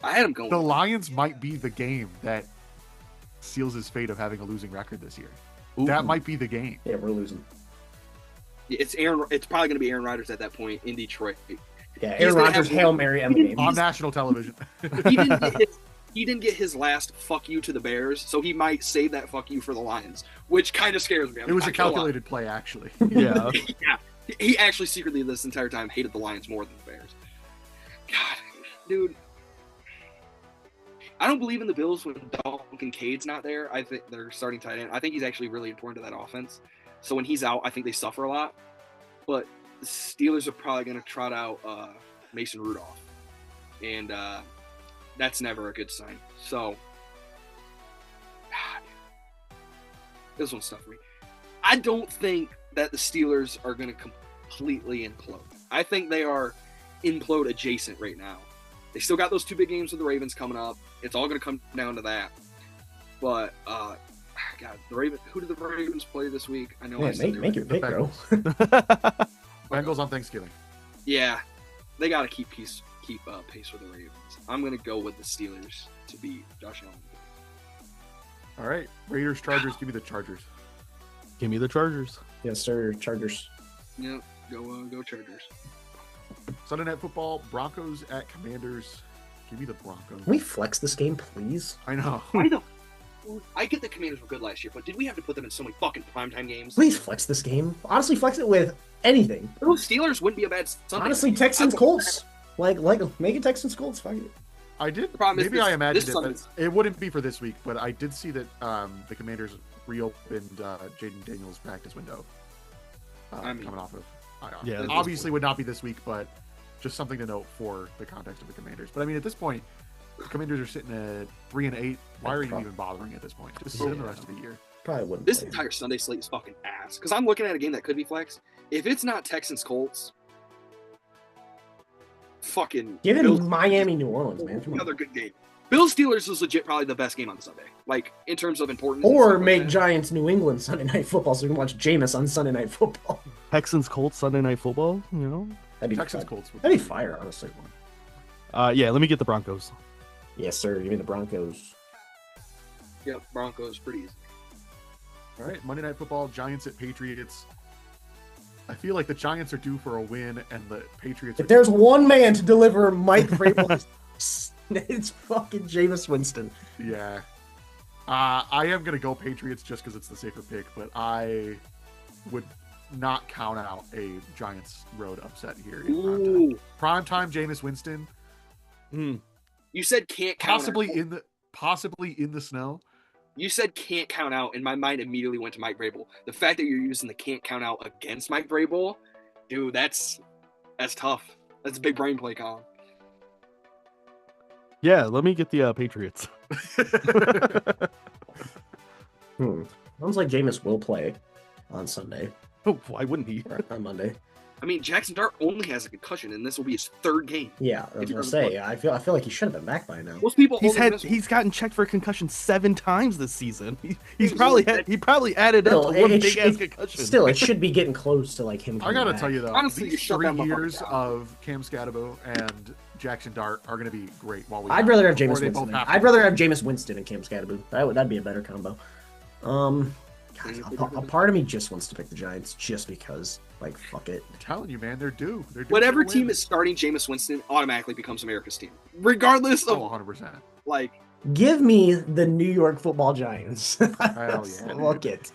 Speaker 4: I had them going.
Speaker 3: The Lions might be the game that seals his fate of having a losing record this year. Ooh. That might be the game.
Speaker 1: Yeah, we're losing.
Speaker 4: It's probably going to be Aaron Rodgers at that point in Detroit.
Speaker 1: Yeah, Aaron Rodgers, Hail Mary on the game.
Speaker 3: On national television.
Speaker 4: He didn't get his last fuck you to the Bears, so he might save that fuck you for the Lions, which kind of scares me.
Speaker 3: It was a calculated play, actually.
Speaker 2: Yeah.
Speaker 4: Yeah. He actually secretly this entire time hated the Lions more than the Bears. God, dude. I don't believe in the Bills when Dalton Kincaid's not there. I think they're starting tight end. I think he's actually really important to that offense. So when he's out, I think they suffer a lot. But the Steelers are probably going to trot out Mason Rudolph. And that's never a good sign. So, God, this one's tough for me. I don't think that the Steelers are going to completely implode. I think they are implode adjacent right now. They still got those 2 big games with the Ravens coming up. It's all going to come down to that. But, God, the Ravens. Who did the Ravens play this week? I know.
Speaker 1: Man, make your pick, bro.
Speaker 3: Bengals on Thanksgiving.
Speaker 4: Yeah, they got to keep pace with the Ravens. I'm going to go with the Steelers to beat Josh Allen.
Speaker 3: All right, Raiders, Chargers. Give me the Chargers.
Speaker 2: Give me the Chargers.
Speaker 1: Yes, sir. Chargers.
Speaker 4: Yep, go Chargers.
Speaker 3: Sunday Night Football, Broncos at Commanders. Give me the Broncos.
Speaker 1: Can we flex this game, please?
Speaker 3: I know.
Speaker 4: I get the Commanders were good last year, but did we have to put them in so many fucking primetime games?
Speaker 1: Please flex this game. Honestly, flex it with anything.
Speaker 4: Those Steelers wouldn't be a bad Sunday.
Speaker 1: Honestly, Texans Colts. Like make it Texans Colts. Fuck it.
Speaker 3: I did.
Speaker 4: Maybe
Speaker 3: I imagined it, but it wouldn't be for this week. But I did see that the Commanders reopened Jaden Daniels' practice window. Coming off of.
Speaker 2: Yeah,
Speaker 3: obviously would not be this week, but just something to note for the context of the Commanders. But I mean, at this point, the Commanders are sitting at 3-8. Why are you even bothering at this point? Just sit in the rest of the year.
Speaker 1: Probably wouldn't.
Speaker 4: This entire Sunday slate is fucking ass. Because I'm looking at a game that could be flex. If it's not Texans Colts, fucking
Speaker 1: give him Miami, New Orleans, man.
Speaker 4: Another good game. Bills Steelers is legit probably the best game on Sunday, like in terms of importance.
Speaker 1: Or make like Giants New England Sunday Night Football so we can watch Jameis on Sunday Night Football.
Speaker 2: Texans Colts Sunday Night Football, you know.
Speaker 1: That'd be
Speaker 3: Texans Colts.
Speaker 1: That'd be fire, honestly.
Speaker 2: Yeah, let me get the Broncos.
Speaker 1: Yes, sir. Give me the Broncos.
Speaker 4: Yep, Broncos pretty easy.
Speaker 3: All right, Monday Night Football, Giants at Patriots. I feel like the Giants are due for a win, and the Patriots.
Speaker 1: If there's one man to deliver Mike Vrabel, it's fucking Jameis Winston.
Speaker 3: Yeah, I am gonna go Patriots just because it's the safer pick, but I would not count out a Giants road upset here in primetime Jameis Winston.
Speaker 4: You said can't count
Speaker 3: possibly in the snow.
Speaker 4: You said can't count out, and my mind immediately went to Mike Vrabel. The fact that you're using the can't count out against Mike Vrabel, dude, that's tough. That's a big brain play, Colin.
Speaker 2: Yeah, let me get the Patriots.
Speaker 1: All Sounds like Jameis will play on Sunday.
Speaker 2: Oh, why wouldn't he?
Speaker 1: Or on Monday.
Speaker 4: I mean, Jackson Dart only has a concussion, and this will be his 3rd game.
Speaker 1: Yeah, I was gonna say. I feel like he should have been back by now.
Speaker 4: Most people
Speaker 2: he's gotten checked for a concussion 7 times this season. He probably added up to one big ass concussion.
Speaker 1: Still, it should be getting close to like him.
Speaker 3: I gotta
Speaker 1: back.
Speaker 3: tell you though,
Speaker 4: honestly,
Speaker 3: these 3 years of Cam Scatabo and Jackson Dart are gonna be great.
Speaker 1: I'd rather have Jameis Winston. I'd rather have Jameis Winston and Cam Scatabo. That'd be a better combo. A part of me just wants to pick the Giants just because, like, fuck it.
Speaker 3: I'm telling you, man, they're due.
Speaker 4: Whatever team is starting Jameis Winston automatically becomes America's team, regardless of
Speaker 3: 100%.
Speaker 4: Like,
Speaker 1: give me the New York Football Giants.
Speaker 3: Hell yeah,
Speaker 1: look it.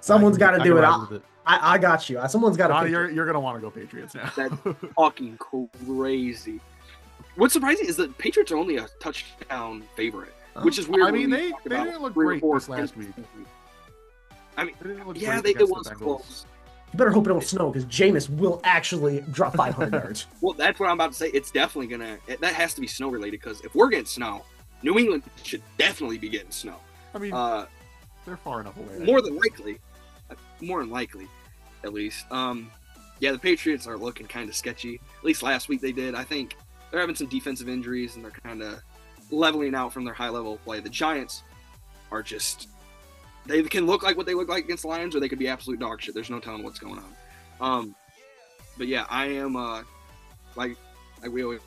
Speaker 1: Someone's got to do it. I got you. Someone's got to.
Speaker 3: You're gonna want to go Patriots now.
Speaker 4: That's fucking crazy. What's surprising is that Patriots are only a touchdown favorite, which is weird.
Speaker 3: I mean, they didn't look great this last week.
Speaker 4: I mean, yeah, it was close.
Speaker 1: You better hope it don't snow because Jameis will actually drop 500 yards.
Speaker 4: Well, that's what I'm about to say. It's definitely that has to be snow related because if we're getting snow, New England should definitely be getting snow.
Speaker 3: I mean, they're far enough away.
Speaker 4: More than likely, at least. Yeah, the Patriots are looking kind of sketchy. At least last week they did. I think they're having some defensive injuries and they're kind of leveling out from their high level of play. The Giants are just. They can look like what they look like against the Lions, or they could be absolute dog shit. There's no telling what's going on. But yeah, I am like we always.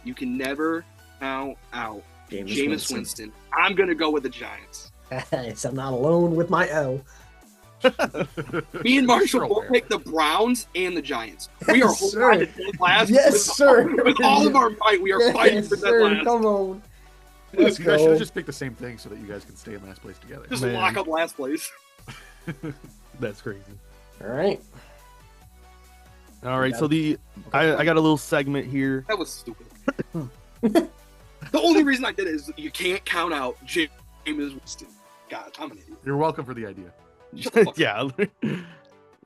Speaker 4: You can never count out Jameis Winston. I'm gonna go with the Giants.
Speaker 1: So I'm not alone with my L.
Speaker 4: Me and Marshall will pick the Browns and the Giants. We are holding on to dead last.
Speaker 1: Yes, sir.
Speaker 4: With all of our might, we are fighting for dead last.
Speaker 1: Come on.
Speaker 3: You guys should have just picked the same thing so that you guys can stay in last place together.
Speaker 4: Just lock up last place.
Speaker 2: That's crazy.
Speaker 1: All right.
Speaker 2: So I got a little segment here.
Speaker 4: That was stupid. The only reason I did it is you can't count out Jameis Winston. God, I'm an idiot.
Speaker 3: You're welcome for the idea.
Speaker 2: Yeah.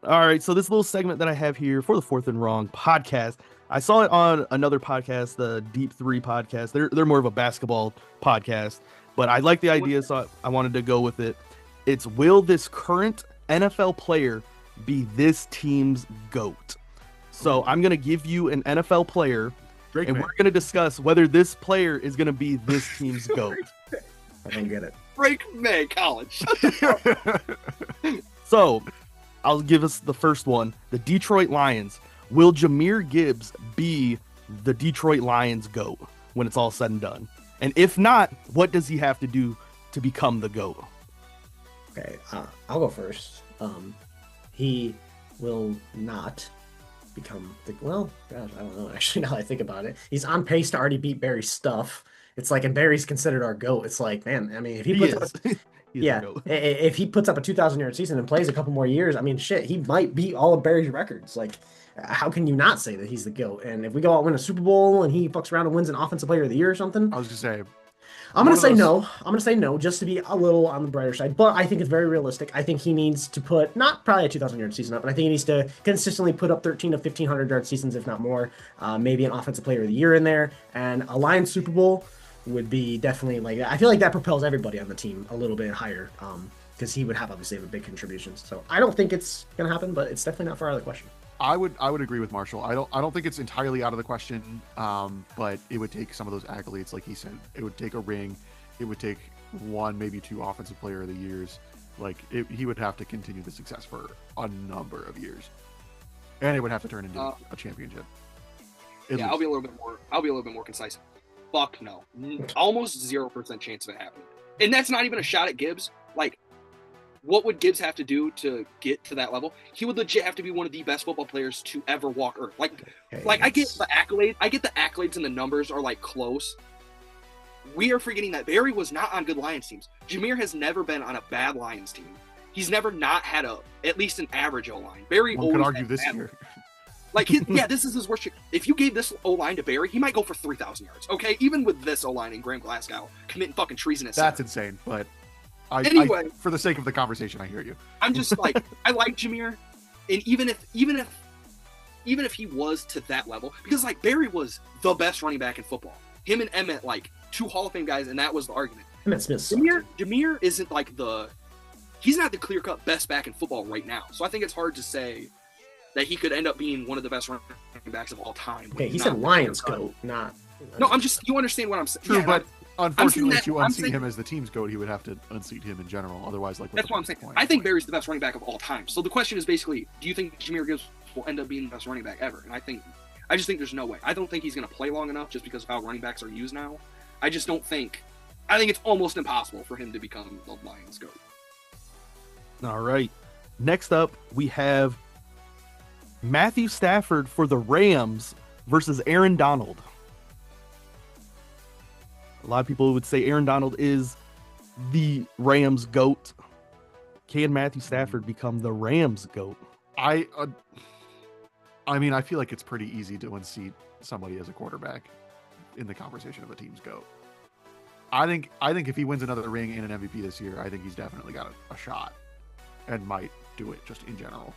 Speaker 2: All right. So this little segment that I have here for the Fourth and Wrong podcast, I saw it on another podcast, the Deep 3 podcast. They're more of a basketball podcast, but I like the idea, so I wanted to go with it. It's, will this current NFL player be this team's GOAT? So I'm going to give you an NFL player, we're going to discuss whether this player is going to be this team's GOAT.
Speaker 1: I don't get it.
Speaker 4: Drake May College.
Speaker 2: So I'll give us the first one. The Detroit Lions. Will Jahmyr Gibbs be the Detroit Lions GOAT when it's all said and done? And if not, what does he have to do to become the GOAT?
Speaker 1: Okay, I'll go first. He will not become the... Well, gosh, I don't know. Actually, now that I think about it, he's on pace to already beat Barry Stuff. It's like, and Barry's considered our GOAT. It's like, man, I mean, if he puts if he puts up a 2,000-yard season and plays a couple more years, I mean, shit, he might beat all of Barry's records. Like, how can you not say that he's the GOAT? And if we go out and win a Super Bowl and he fucks around and wins an Offensive Player of the Year or something,
Speaker 3: I was gonna say,
Speaker 1: I'm gonna say no. I'm gonna say no, just to be a little on the brighter side. But I think it's very realistic. I think he needs to put not probably a 2,000-yard season up, but I think he needs to consistently put up 13 to 1,500-yard seasons, if not more. Maybe an Offensive Player of the Year in there, and a Lions Super Bowl would be definitely like, I feel like that propels everybody on the team a little bit higher, because he would have obviously a big contribution. So I don't think it's gonna happen, but it's definitely not far out of the question.
Speaker 3: I would agree with Marshall. I don't think it's entirely out of the question, but it would take some of those accolades, like he said. It would take a ring. It would take 1, maybe 2 Offensive Player of the Years. Like he would have to continue the success for a number of years, and it would have to turn into a championship.
Speaker 4: Yeah, I'll be a little bit more concise. Fuck no. Almost 0% chance of it happening. And that's not even a shot at Gibbs. Like, what would Gibbs have to do to get to that level? He would legit have to be one of the best football players to ever walk Earth. Like I get the accolades. I get the accolades and the numbers are like close. We are forgetting that Barry was not on good Lions teams. Jahmyr has never been on a bad Lions team. He's never not had at least an average O-line. Barry
Speaker 3: always could argue this year.
Speaker 4: Like, this is his worst year. If you gave this O-line to Barry, he might go for 3,000 yards. Okay, even with this O-line and Graham Glasgow committing fucking treason at center.
Speaker 3: That's insane, but anyway, for the sake of the conversation, I hear you.
Speaker 4: I'm just like, I like Jahmyr, and even if he was to that level, because like Barry was the best running back in football. Him and Emmett, like 2 Hall of Fame guys, and that was the argument.
Speaker 1: Emmett Smith.
Speaker 4: Jahmyr isn't like he's not the clear-cut best back in football right now. So I think it's hard to say that he could end up being one of the best running backs of all time.
Speaker 1: Okay, he said Lions GOAT, not.
Speaker 4: No, I'm just, you understand what I'm saying.
Speaker 3: True,
Speaker 4: yeah,
Speaker 3: but unfortunately,
Speaker 4: that,
Speaker 3: if you unseat him as the team's GOAT, he would have to unseat him in general. Otherwise, like,
Speaker 4: that's what I'm saying. I think Barry's the best running back of all time. So the question is basically, do you think Jahmyr Gibbs will end up being the best running back ever? And I just think there's no way. I don't think he's going to play long enough just because of how running backs are used now. I just don't think. I think it's almost impossible for him to become the Lions GOAT.
Speaker 2: All right. Next up, we have Matthew Stafford for the Rams versus Aaron Donald. A lot of people would say Aaron Donald is the Rams GOAT. Can Matthew Stafford become the Rams GOAT?
Speaker 3: I mean, I feel like it's pretty easy to unseat somebody as a quarterback in the conversation of a team's GOAT. I think if he wins another ring and an MVP this year, I think he's definitely got a shot and might do it just in general.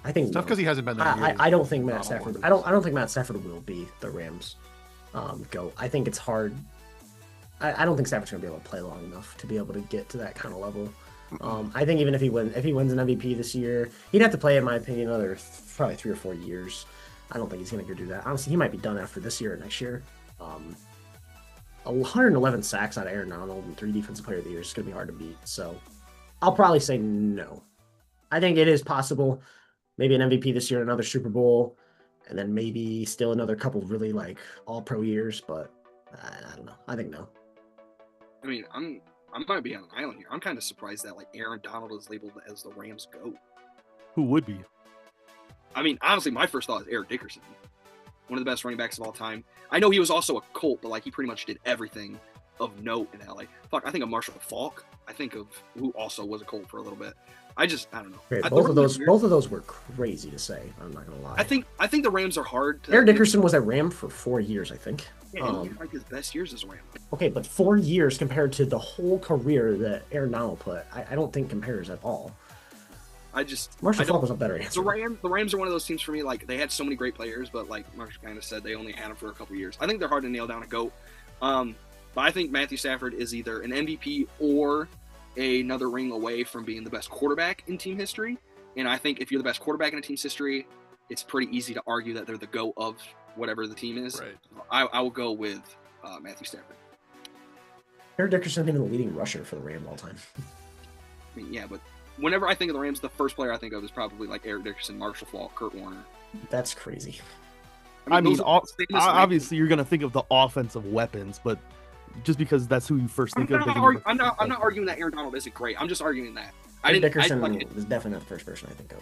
Speaker 1: I think
Speaker 3: it's tough because he hasn't been there.
Speaker 1: I don't think Matt Stafford. I don't think Matt Stafford will be the Rams GOAT. I think it's hard. I don't think Stafford's gonna be able to play long enough to be able to get to that kind of level. I think even if he wins an MVP this year, he'd have to play, in my opinion, another probably 3 or 4 years. I don't think he's gonna go do that. Honestly, he might be done after this year or next year. 111 sacks out of Aaron Donald and 3 Defensive Player of the Year is gonna be hard to beat. So I'll probably say no. I think it is possible. Maybe an MVP this year, another Super Bowl, and then maybe still another couple really like all-pro years. But I don't know. I think no.
Speaker 4: I mean, I might be on an island here. I'm kind of surprised that like Aaron Donald is labeled as the Rams GOAT.
Speaker 2: Who would be?
Speaker 4: I mean, honestly, my first thought is Eric Dickerson, one of the best running backs of all time. I know he was also a Colt, but like he pretty much did everything of note in LA. Fuck, I think of Marshall Faulk. I think of who also was a Colt for a little bit. I don't know.
Speaker 1: Great. Both of those were crazy to say. I'm not gonna lie.
Speaker 4: I think the Rams are hard.
Speaker 1: Eric Dickerson was a Ram for 4 years, I think.
Speaker 4: Yeah, like his best years as a Ram.
Speaker 1: Okay, but 4 years compared to the whole career that Aaron Donald put, I don't think compares at all. Marshall Faulk was a better answer.
Speaker 4: The Rams are one of those teams for me. Like they had so many great players, but like Marshall kind of said, they only had them for a couple years. I think they're hard to nail down a GOAT. But I think Matthew Stafford is either an MVP or another ring away from being the best quarterback in team history. And I think if you're the best quarterback in a team's history, it's pretty easy to argue that they're the GOAT of whatever the team is.
Speaker 3: Right.
Speaker 4: I will go with Matthew Stafford.
Speaker 1: Eric Dickerson being the leading rusher for the Rams all time.
Speaker 4: I mean, yeah, but whenever I think of the Rams, the first player I think of is probably like Eric Dickerson, Marshall Faulk, Kurt Warner.
Speaker 1: That's crazy.
Speaker 2: I mean obviously you're going to think of the offensive weapons, but just because that's who you first think of.
Speaker 4: I'm not arguing that Aaron Donald isn't great. I'm just arguing that.
Speaker 1: Dickerson is definitely not the first person I think of.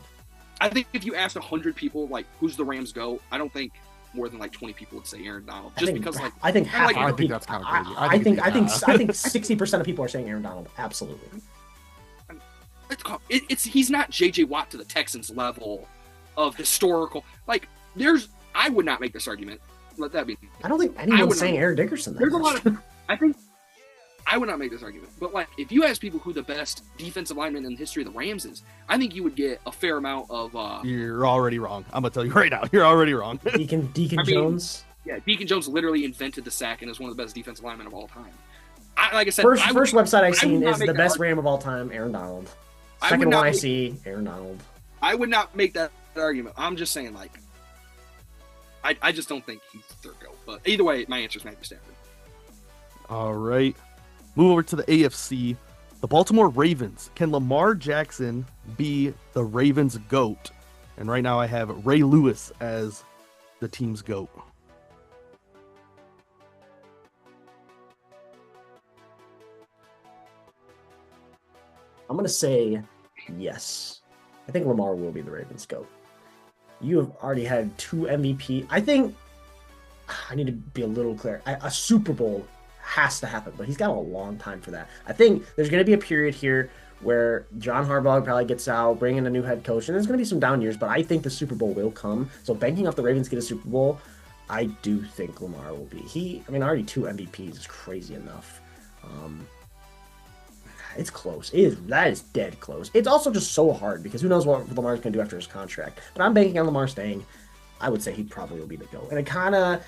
Speaker 4: I think if you asked 100 people, like, who's the Rams GOAT, I don't think more than like 20 people would say Aaron Donald. Just because, like,
Speaker 1: I think half.
Speaker 3: I think that's kind of crazy.
Speaker 1: I think 60% of people are saying Aaron Donald. Absolutely.
Speaker 4: He's not JJ Watt to the Texans level of historical. Like, I would not make this argument. Let that be.
Speaker 1: I don't think anyone's saying Eric Dickerson.
Speaker 4: There's a lot of. I think I would not make this argument, but like if you ask people who the best defensive lineman in the history of the Rams is, I think you would get a fair amount of.
Speaker 2: You're already wrong. I'm gonna tell you right now. You're already wrong.
Speaker 1: Deacon Jones.
Speaker 4: Yeah, Deacon Jones literally invented the sack and is one of the best defensive linemen of all time. Like I said,
Speaker 1: first website I've seen is the best Ram of all time, Aaron Donald. Second one I see, Aaron Donald.
Speaker 4: I would not make that argument. I'm just saying, like, I just don't think he's their GOAT. But either way, my answer is Matthew Stafford.
Speaker 2: All right. Move over to the AFC. The Baltimore Ravens. Can Lamar Jackson be the Ravens' GOAT? And right now I have Ray Lewis as the team's GOAT.
Speaker 1: I'm going to say yes. I think Lamar will be the Ravens' GOAT. You have already had 2 MVP. I think I need to be a little clear. A Super Bowl has to happen, but he's got a long time for that. I think there's going to be a period here where John Harbaugh probably gets out, bring in a new head coach, and there's going to be some down years, but I think the Super Bowl will come. So banking off the Ravens get a Super Bowl, I do think Lamar will be. Already 2 MVPs is crazy enough. It's close. That is dead close. It's also just so hard because who knows what Lamar's going to do after his contract. But I'm banking on Lamar staying. I would say he probably will be the GOAT. And it kind of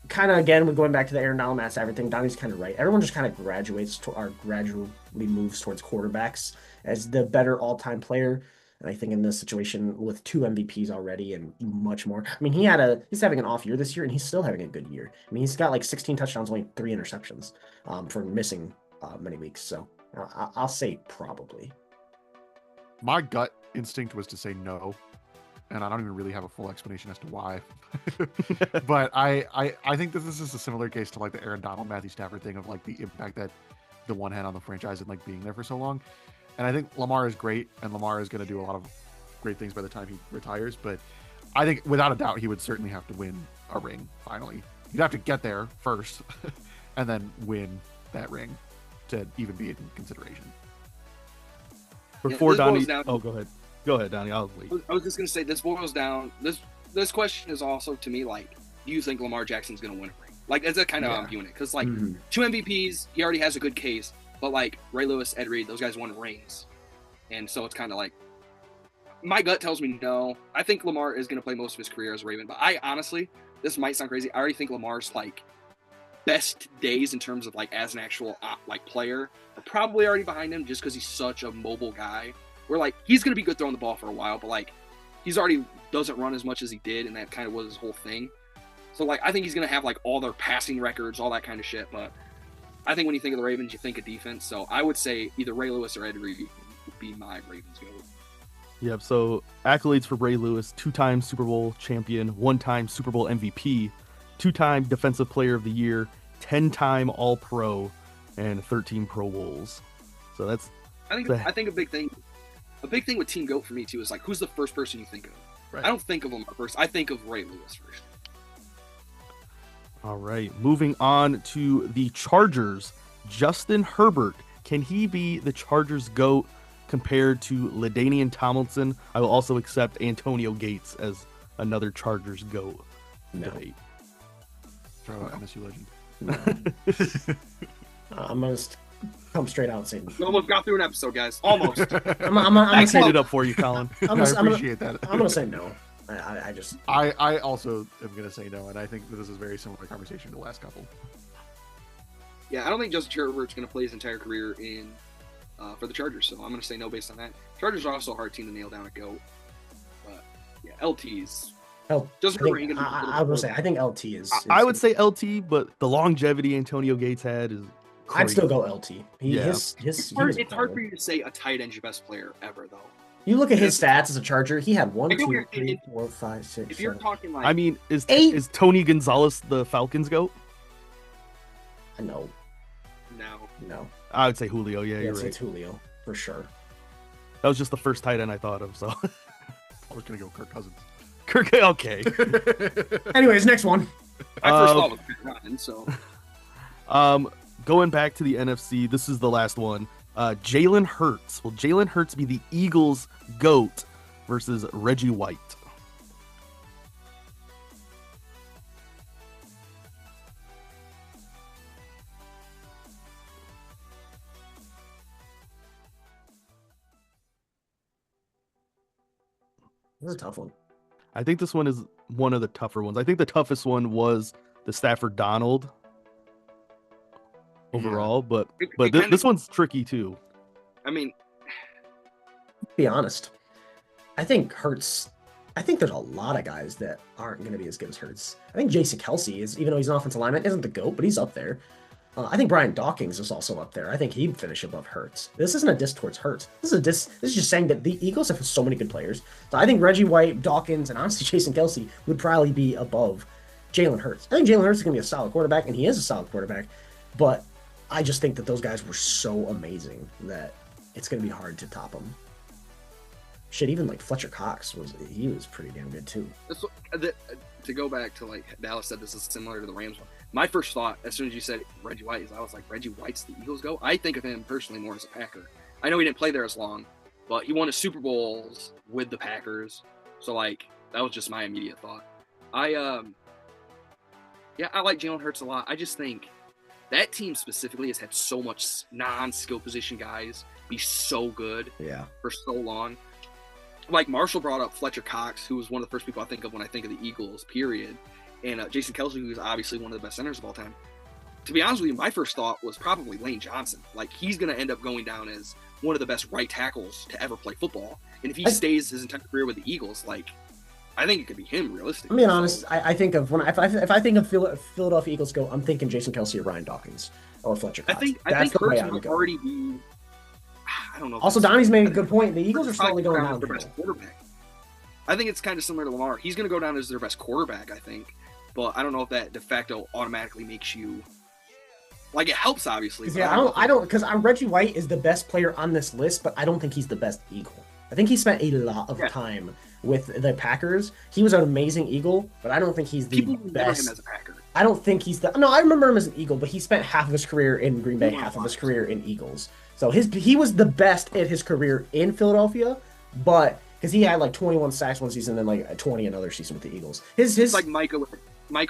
Speaker 1: kind of, again, we're going back to the Aaron Donald, Matt Stafford thing. Donnie's kind of right. Everyone just kind of gradually moves towards quarterbacks as the better all-time player. And I think in this situation with 2 MVPs already and much more. I mean, he's having an off year this year, and he's still having a good year. I mean, he's got like 16 touchdowns, only 3 interceptions for missing many weeks. So I'll say probably.
Speaker 3: My gut instinct was to say no, and I don't even really have a full explanation as to why. But I think that this is a similar case to like the Aaron Donald, Matthew Stafford thing of like the impact that the one had on the franchise and like being there for so long. And I think Lamar is great, and Lamar is going to do a lot of great things by the time he retires. But I think without a doubt, he would certainly have to win a ring finally. He'd have to get there first and then win that ring to even be in consideration.
Speaker 2: Before Donnie, go ahead. Go ahead, Donnie. I'll wait.
Speaker 4: I was just going to say, this boils down. This question is also to me like, do you think Lamar Jackson's going to win a ring? Like, that's kind of how I'm viewing it. Because like 2 MVPs, he already has a good case. But like Ray Lewis, Ed Reed, those guys won rings. And so it's kind of like, my gut tells me no. I think Lamar is going to play most of his career as a Raven. But I honestly, this might sound crazy, I already think Lamar's like best days in terms of like as an actual like player are probably already behind him, just because he's such a mobile guy. Where like he's going to be good throwing the ball for a while, but like he's already doesn't run as much as he did, and that kind of was his whole thing. So like I think he's going to have like all their passing records, all that kind of shit. But I think when you think of the Ravens, you think of defense. So I would say either Ray Lewis or Ed Reed would be my Ravens goal.
Speaker 2: Yep. So accolades for Ray Lewis: 2-time Super Bowl champion, 1-time Super Bowl MVP, 2-time Defensive Player of the Year, 10-time All-Pro, and 13 Pro Bowls. So that's.
Speaker 4: I think a big thing with Team GOAT for me too is like, who's the first person you think of?
Speaker 3: Right.
Speaker 4: I don't think of him first. I think of Ray Lewis first.
Speaker 2: All right, moving on to the Chargers. Justin Herbert, can he be the Chargers GOAT compared to LaDainian Tomlinson? I will also accept Antonio Gates as another Chargers GOAT debate.
Speaker 3: Throw out MSU legend.
Speaker 1: No. I'm going to come straight out and say
Speaker 4: We almost got through an episode, guys. Almost.
Speaker 2: I cleaned it up for you, Colin.
Speaker 3: I appreciate that.
Speaker 1: I'm going to say no.
Speaker 3: I also am going to say no, and I think this is a very similar conversation to the last couple.
Speaker 4: Yeah, I don't think Justin Herbert's going to play his entire career in for the Chargers, so I'm going to say no based on that. Chargers are also a hard team to nail down a GOAT. But yeah, LT's.
Speaker 1: Justin Herbert. I would say I think LT is.
Speaker 2: I would say LT, but the longevity Antonio Gates had is. Crazy.
Speaker 1: I'd still go LT.
Speaker 4: It's hard for you to say a tight end's your best player ever, though.
Speaker 1: You look at his stats as a Charger. He had 1, 2, 3, 4, 5, 6.
Speaker 4: If you're talking like,
Speaker 2: I mean, is Tony Gonzalez the Falcons GOAT?
Speaker 1: No.
Speaker 2: I would say Julio. Yeah, you're right.
Speaker 1: It's Julio for sure.
Speaker 2: That was just the first tight end I thought of. So
Speaker 3: I was gonna go Kirk Cousins.
Speaker 2: Okay.
Speaker 1: Anyways, next one.
Speaker 4: I first thought was Ryan, so.
Speaker 2: Going back to the NFC, this is the last one. Jalen Hurts. Will Jalen Hurts be the Eagles' GOAT versus Reggie White?
Speaker 1: This is a tough one.
Speaker 2: I think this one is one of the tougher ones. I think the toughest one was the Stafford Donald overall, but this one's tricky too.
Speaker 4: I mean,
Speaker 1: to be honest, I think there's a lot of guys that aren't going to be as good as Hurts. I think Jason Kelsey is, even though he's an offensive lineman, isn't the GOAT, but he's up there. I think Brian Dawkins is also up there. I think he'd finish above Hurts. This isn't a diss towards Hurts. This is just saying that the Eagles have so many good players. So I think Reggie White, Dawkins, and honestly Jason Kelsey would probably be above Jalen Hurts. I think Jalen Hurts is going to be a solid quarterback, and he is a solid quarterback. But I just think that those guys were so amazing that it's going to be hard to top them. Shit, even like Fletcher Cox was pretty damn good too.
Speaker 4: To go back to like Dallas said, this is similar to the Rams one. My first thought, as soon as you said Reggie White, is I was like, Reggie White's the Eagles GOAT? I think of him personally more as a Packer. I know he didn't play there as long, but he won a Super Bowls with the Packers. So like that was just my immediate thought. I like Jalen Hurts a lot. I just think that team specifically has had so much non-skill position guys be so good for so long. Like Marshall brought up Fletcher Cox, who was one of the first people I think of when I think of the Eagles, period. and Jason Kelsey, who's obviously one of the best centers of all time. To be honest with you, my first thought was probably Lane Johnson. Like, he's going to end up going down as one of the best right tackles to ever play football. And if he stays his entire career with the Eagles, like, I think it could be him, realistically.
Speaker 1: I'm being honest. I think of if I think of Philadelphia Eagles go, I'm thinking Jason Kelsey or Ryan Dawkins or Fletcher Cox.
Speaker 4: I think Hurts would already be. I don't know.
Speaker 1: Also, Donnie's made a good point. The Eagles are slowly going down.
Speaker 4: Their best quarterback. I think it's kind of similar to Lamar. He's going to go down as their best quarterback, I think. But I don't know if that de facto automatically makes you. Like, it helps, obviously.
Speaker 1: Yeah, I don't, because Reggie White is the best player on this list, but I don't think he's the best Eagle. I think he spent a lot of time with the Packers. He was an amazing Eagle, but I don't think he's the best. Remember him as a Packer. I don't think he's the. No, I remember him as an Eagle, but he spent half of his career in Green Bay, half of his career in Eagles. So he was the best at his career in Philadelphia, but because he had like 21 sacks one season, and then like 20 another season with the Eagles. His
Speaker 4: like Micah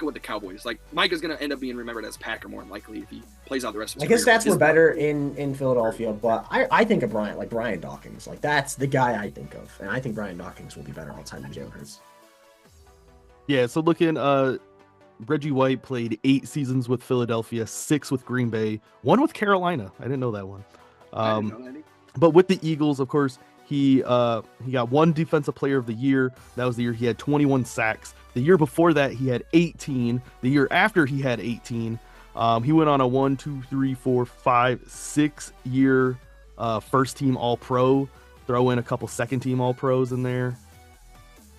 Speaker 4: with the Cowboys. Like, Micah's going to end up being remembered as Packer more than likely if he plays out the rest of his career.
Speaker 1: His stats were better in Philadelphia, but I think of Brian Dawkins. Like, that's the guy I think of. And I think Brian Dawkins will be better all the time than Jalen Hurts.
Speaker 2: Yeah, so looking, Reggie White played 8 seasons with Philadelphia, 6 with Green Bay, 1 with Carolina. I didn't know that one.
Speaker 4: I didn't know that either.
Speaker 2: But with the Eagles, of course, he got 1 Defensive Player of the Year. That was the year he had 21 sacks. The year before that, he had 18. The year after, he had 18. He went on a 6-year first team All Pro. Throw in a couple second team All Pros in there.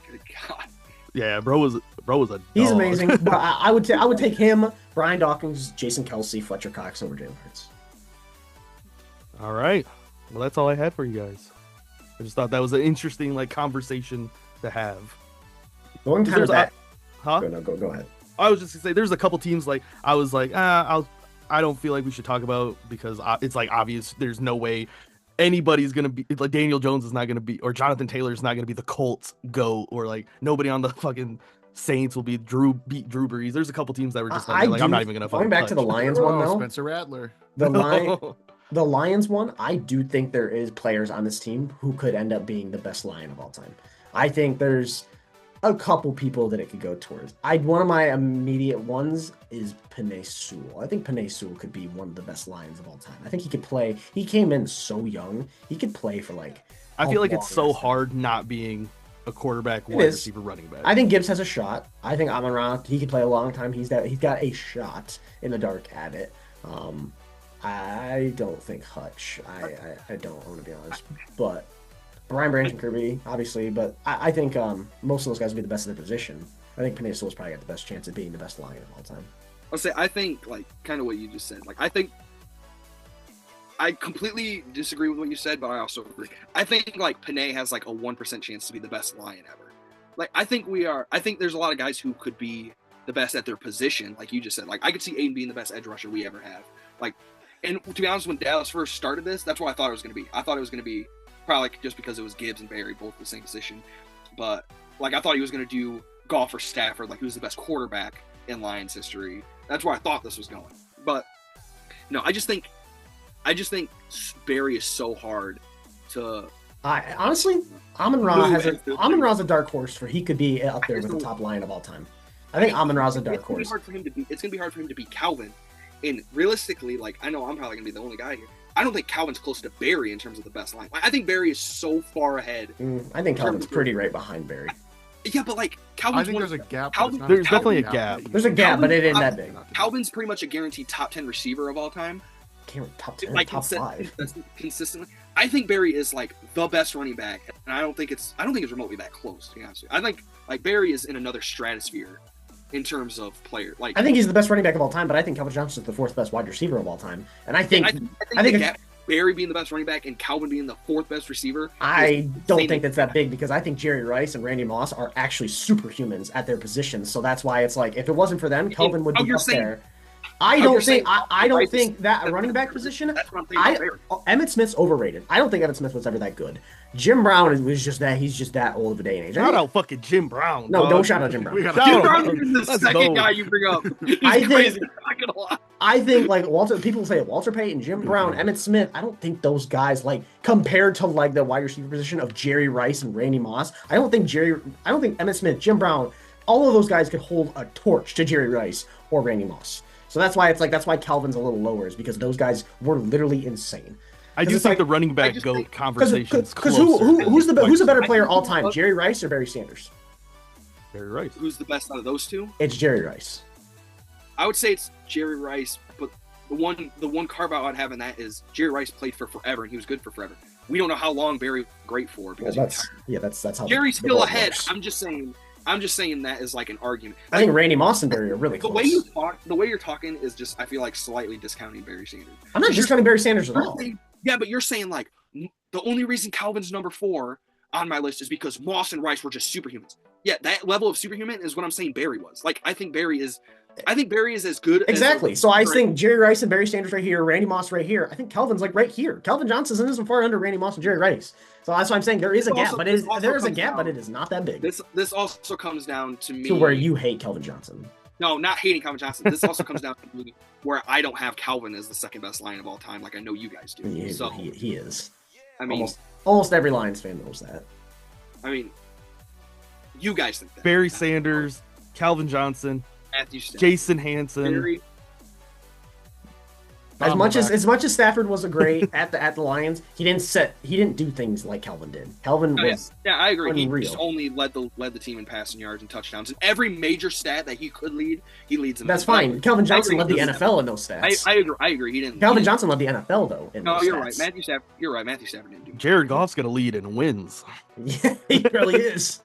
Speaker 4: Good God.
Speaker 2: Yeah, bro was a dog.
Speaker 1: He's amazing. But I would take him, Brian Dawkins, Jason Kelsey, Fletcher Cox over Jalen Hurts.
Speaker 2: All right. Well, that's all I had for you guys. I just thought that was an interesting conversation to have.
Speaker 1: Going kind of back.
Speaker 2: Huh?
Speaker 1: Go ahead.
Speaker 2: I was just gonna say there's a couple teams I was like, I don't feel like we should talk about because it's obvious there's no way anybody's gonna be like Daniel Jones is not gonna be or Jonathan Taylor is not gonna be the Colts GOAT or nobody on the fucking Saints will beat Drew Brees. There's a couple teams that were just I'm not even gonna
Speaker 1: going back to the Lions one though.
Speaker 3: Spencer Rattler.
Speaker 1: The Lions one, I do think there is players on this team who could end up being the best Lion of all time. I think there's a couple people that it could go towards. One of my immediate ones is Penei Sewell. I think Penei Sewell could be one of the best Lions of all time. I think he could play. He came in so young. He could play for
Speaker 2: I feel like it's so hard not being a quarterback, wide receiver, running back.
Speaker 1: I think Gibbs has a shot. I think Amon-Ra, he could play a long time. He's got a shot in the dark at it. I don't think Hutch. I don't want to be honest, but Brian Branch and Kirby, obviously, but I think most of those guys will be the best at their position. I think Penei Sewell's probably got the best chance of being the best Lion of all time.
Speaker 4: I think kind of what you just said. I think I completely disagree with what you said, but I also agree. I think Penei has a 1% chance to be the best Lion ever. I think there's a lot of guys who could be the best at their position, like you just said. I could see Aiden being the best edge rusher we ever have. And to be honest, when Dallas first started this, that's what I thought it was going to be. I thought it was going to be probably just because it was Gibbs and Barry, both the same position. But I thought he was going to do Goff or Stafford, he was the best quarterback in Lions history. That's where I thought this was going. But no, I just think Barry is so hard to.
Speaker 1: Honestly, Amon-Ra's a dark horse for he could be up there with the top Lion of all time. I think Amon-Ra's a dark horse.
Speaker 4: It's going to be hard for him to beat Calvin. And realistically, I know I'm probably going to be the only guy here. I don't think Calvin's close to Barry in terms of the best line. I think Barry is so far ahead.
Speaker 1: I think Calvin's pretty right behind Barry.
Speaker 4: Yeah, but Calvin's
Speaker 3: I think there's a gap.
Speaker 2: There's definitely a gap.
Speaker 1: There's a gap, but it ain't that big.
Speaker 4: Calvin's pretty much a guaranteed top 10 receiver of all time.
Speaker 1: Top 10, top 5.
Speaker 4: That's consistently. I think Barry is the best running back, and I don't think it's remotely that close. To be honest with you. I think Barry is in another stratosphere in terms of player.
Speaker 1: I think he's the best running back of all time, but I think Calvin Johnson's the 4th best wide receiver of all time. And I think
Speaker 4: Barry being the best running back and Calvin being the 4th best receiver.
Speaker 1: I don't think that's that big because I think Jerry Rice and Randy Moss are actually superhumans at their positions. So that's why it's if it wasn't for them, Calvin would be up there. I don't think that a running back position. Emmitt Smith's overrated. I don't think Emmitt Smith was ever that good. Jim Brown was just that. He's just that old of a day and age.
Speaker 2: Shout out fucking Jim Brown.
Speaker 1: No, don't shout out Jim Brown.
Speaker 4: Jim Brown is the second guy you bring up. He's crazy.
Speaker 1: I think Walter. People say Walter Payton, Jim Brown, Emmitt Smith. I don't think those guys compared to the wide receiver position of Jerry Rice and Randy Moss. I don't think Emmitt Smith, Jim Brown. all of those guys could hold a torch to Jerry Rice or Randy Moss. So that's why that's why Calvin's a little lower, is because those guys were literally insane.
Speaker 2: I do think the running back GOAT conversation is
Speaker 1: because who's a better player all time, Jerry Rice or Barry Sanders?
Speaker 2: Jerry Rice.
Speaker 4: Who's the best out of those two?
Speaker 1: It's Jerry Rice.
Speaker 4: I would say it's Jerry Rice, but the one carve out I'd have in that is Jerry Rice played for forever and he was good for forever. We don't know how long Barry was great for because
Speaker 1: that's how
Speaker 4: Jerry's still ahead.
Speaker 1: Works.
Speaker 4: I'm just saying that is like an argument.
Speaker 1: I think Randy Moss and Barry are really close.
Speaker 4: The way you're talking is just, I feel like, slightly discounting Barry Sanders.
Speaker 1: I'm not discounting Barry Sanders at all.
Speaker 4: Yeah, but you're saying like the only reason Calvin's number 4 on my list is because Moss and Rice were just superhumans. Yeah, that level of superhuman is what I'm saying Barry was. Like, I think Barry is as good.
Speaker 1: Exactly. So I think Jerry Rice and Barry Sanders right here, Randy Moss right here. I think Calvin's like right here. Calvin Johnson isn't far under Randy Moss and Jerry Rice. So that's why I'm saying there is a gap, but it is not that big.
Speaker 4: This also comes down to me.
Speaker 1: To where you hate Calvin Johnson.
Speaker 4: No, not hating Calvin Johnson. This also comes down to me where I don't have Calvin as the second best Lion of all time, like I know you guys do.
Speaker 1: He is.
Speaker 4: I mean,
Speaker 1: almost every Lions fan knows that.
Speaker 4: I mean, you guys think that.
Speaker 2: Barry Sanders, Calvin Johnson,
Speaker 4: Matthew Stafford,
Speaker 2: Jason Hansen.
Speaker 1: As much as Stafford was a great at the Lions, he didn't do things like Calvin did. Calvin was
Speaker 4: I agree.
Speaker 1: Unreal.
Speaker 4: He just only led the team in passing yards and touchdowns. And every major stat that he could lead, he leads in.
Speaker 1: That's fine. Calvin Johnson led the NFL in those stats.
Speaker 4: I agree. He didn't.
Speaker 1: Calvin Johnson led the NFL though.
Speaker 4: No, you're right. Matthew Stafford didn't do.
Speaker 2: Jared Goff's gonna lead in wins.
Speaker 1: Yeah, he really is.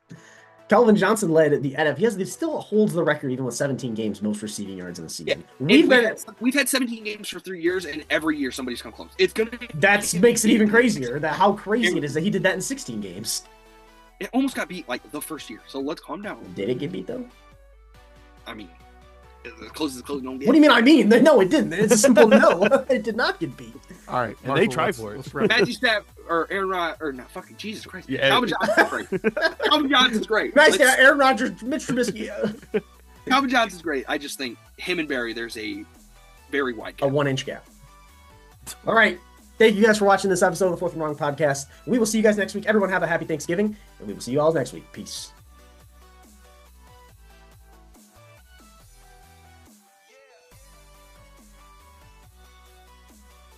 Speaker 1: Calvin Johnson led the NFL. He still holds the record even with 17 games, most receiving yards in the season.
Speaker 4: Yeah. We've had 17 games for 3 years, and every year somebody's come close.
Speaker 1: That makes it even crazier. How crazy it is that he did that in 16 games.
Speaker 4: It almost got beat like the first year. So let's calm down.
Speaker 1: Did it get beat though?
Speaker 4: I mean, as close as close don't get.
Speaker 1: What do you mean? No, it didn't. It's a simple no. It did not get beat.
Speaker 3: All right,
Speaker 2: and they tried for it.
Speaker 4: Matthew Stafford or Aaron Rodgers or not? Fucking Jesus Christ! Yeah, Calvin Johnson's great. Calvin Johnson's great.
Speaker 1: Nice, Aaron Rodgers, Mitch Trubisky.
Speaker 4: Calvin Johnson's great. I just think him and Barry, there's a very wide gap.
Speaker 1: A 1-inch gap. All right. Thank you guys for watching this episode of the Fourth and Wrong podcast. We will see you guys next week. Everyone have a happy Thanksgiving, and we will see you all next week. Peace.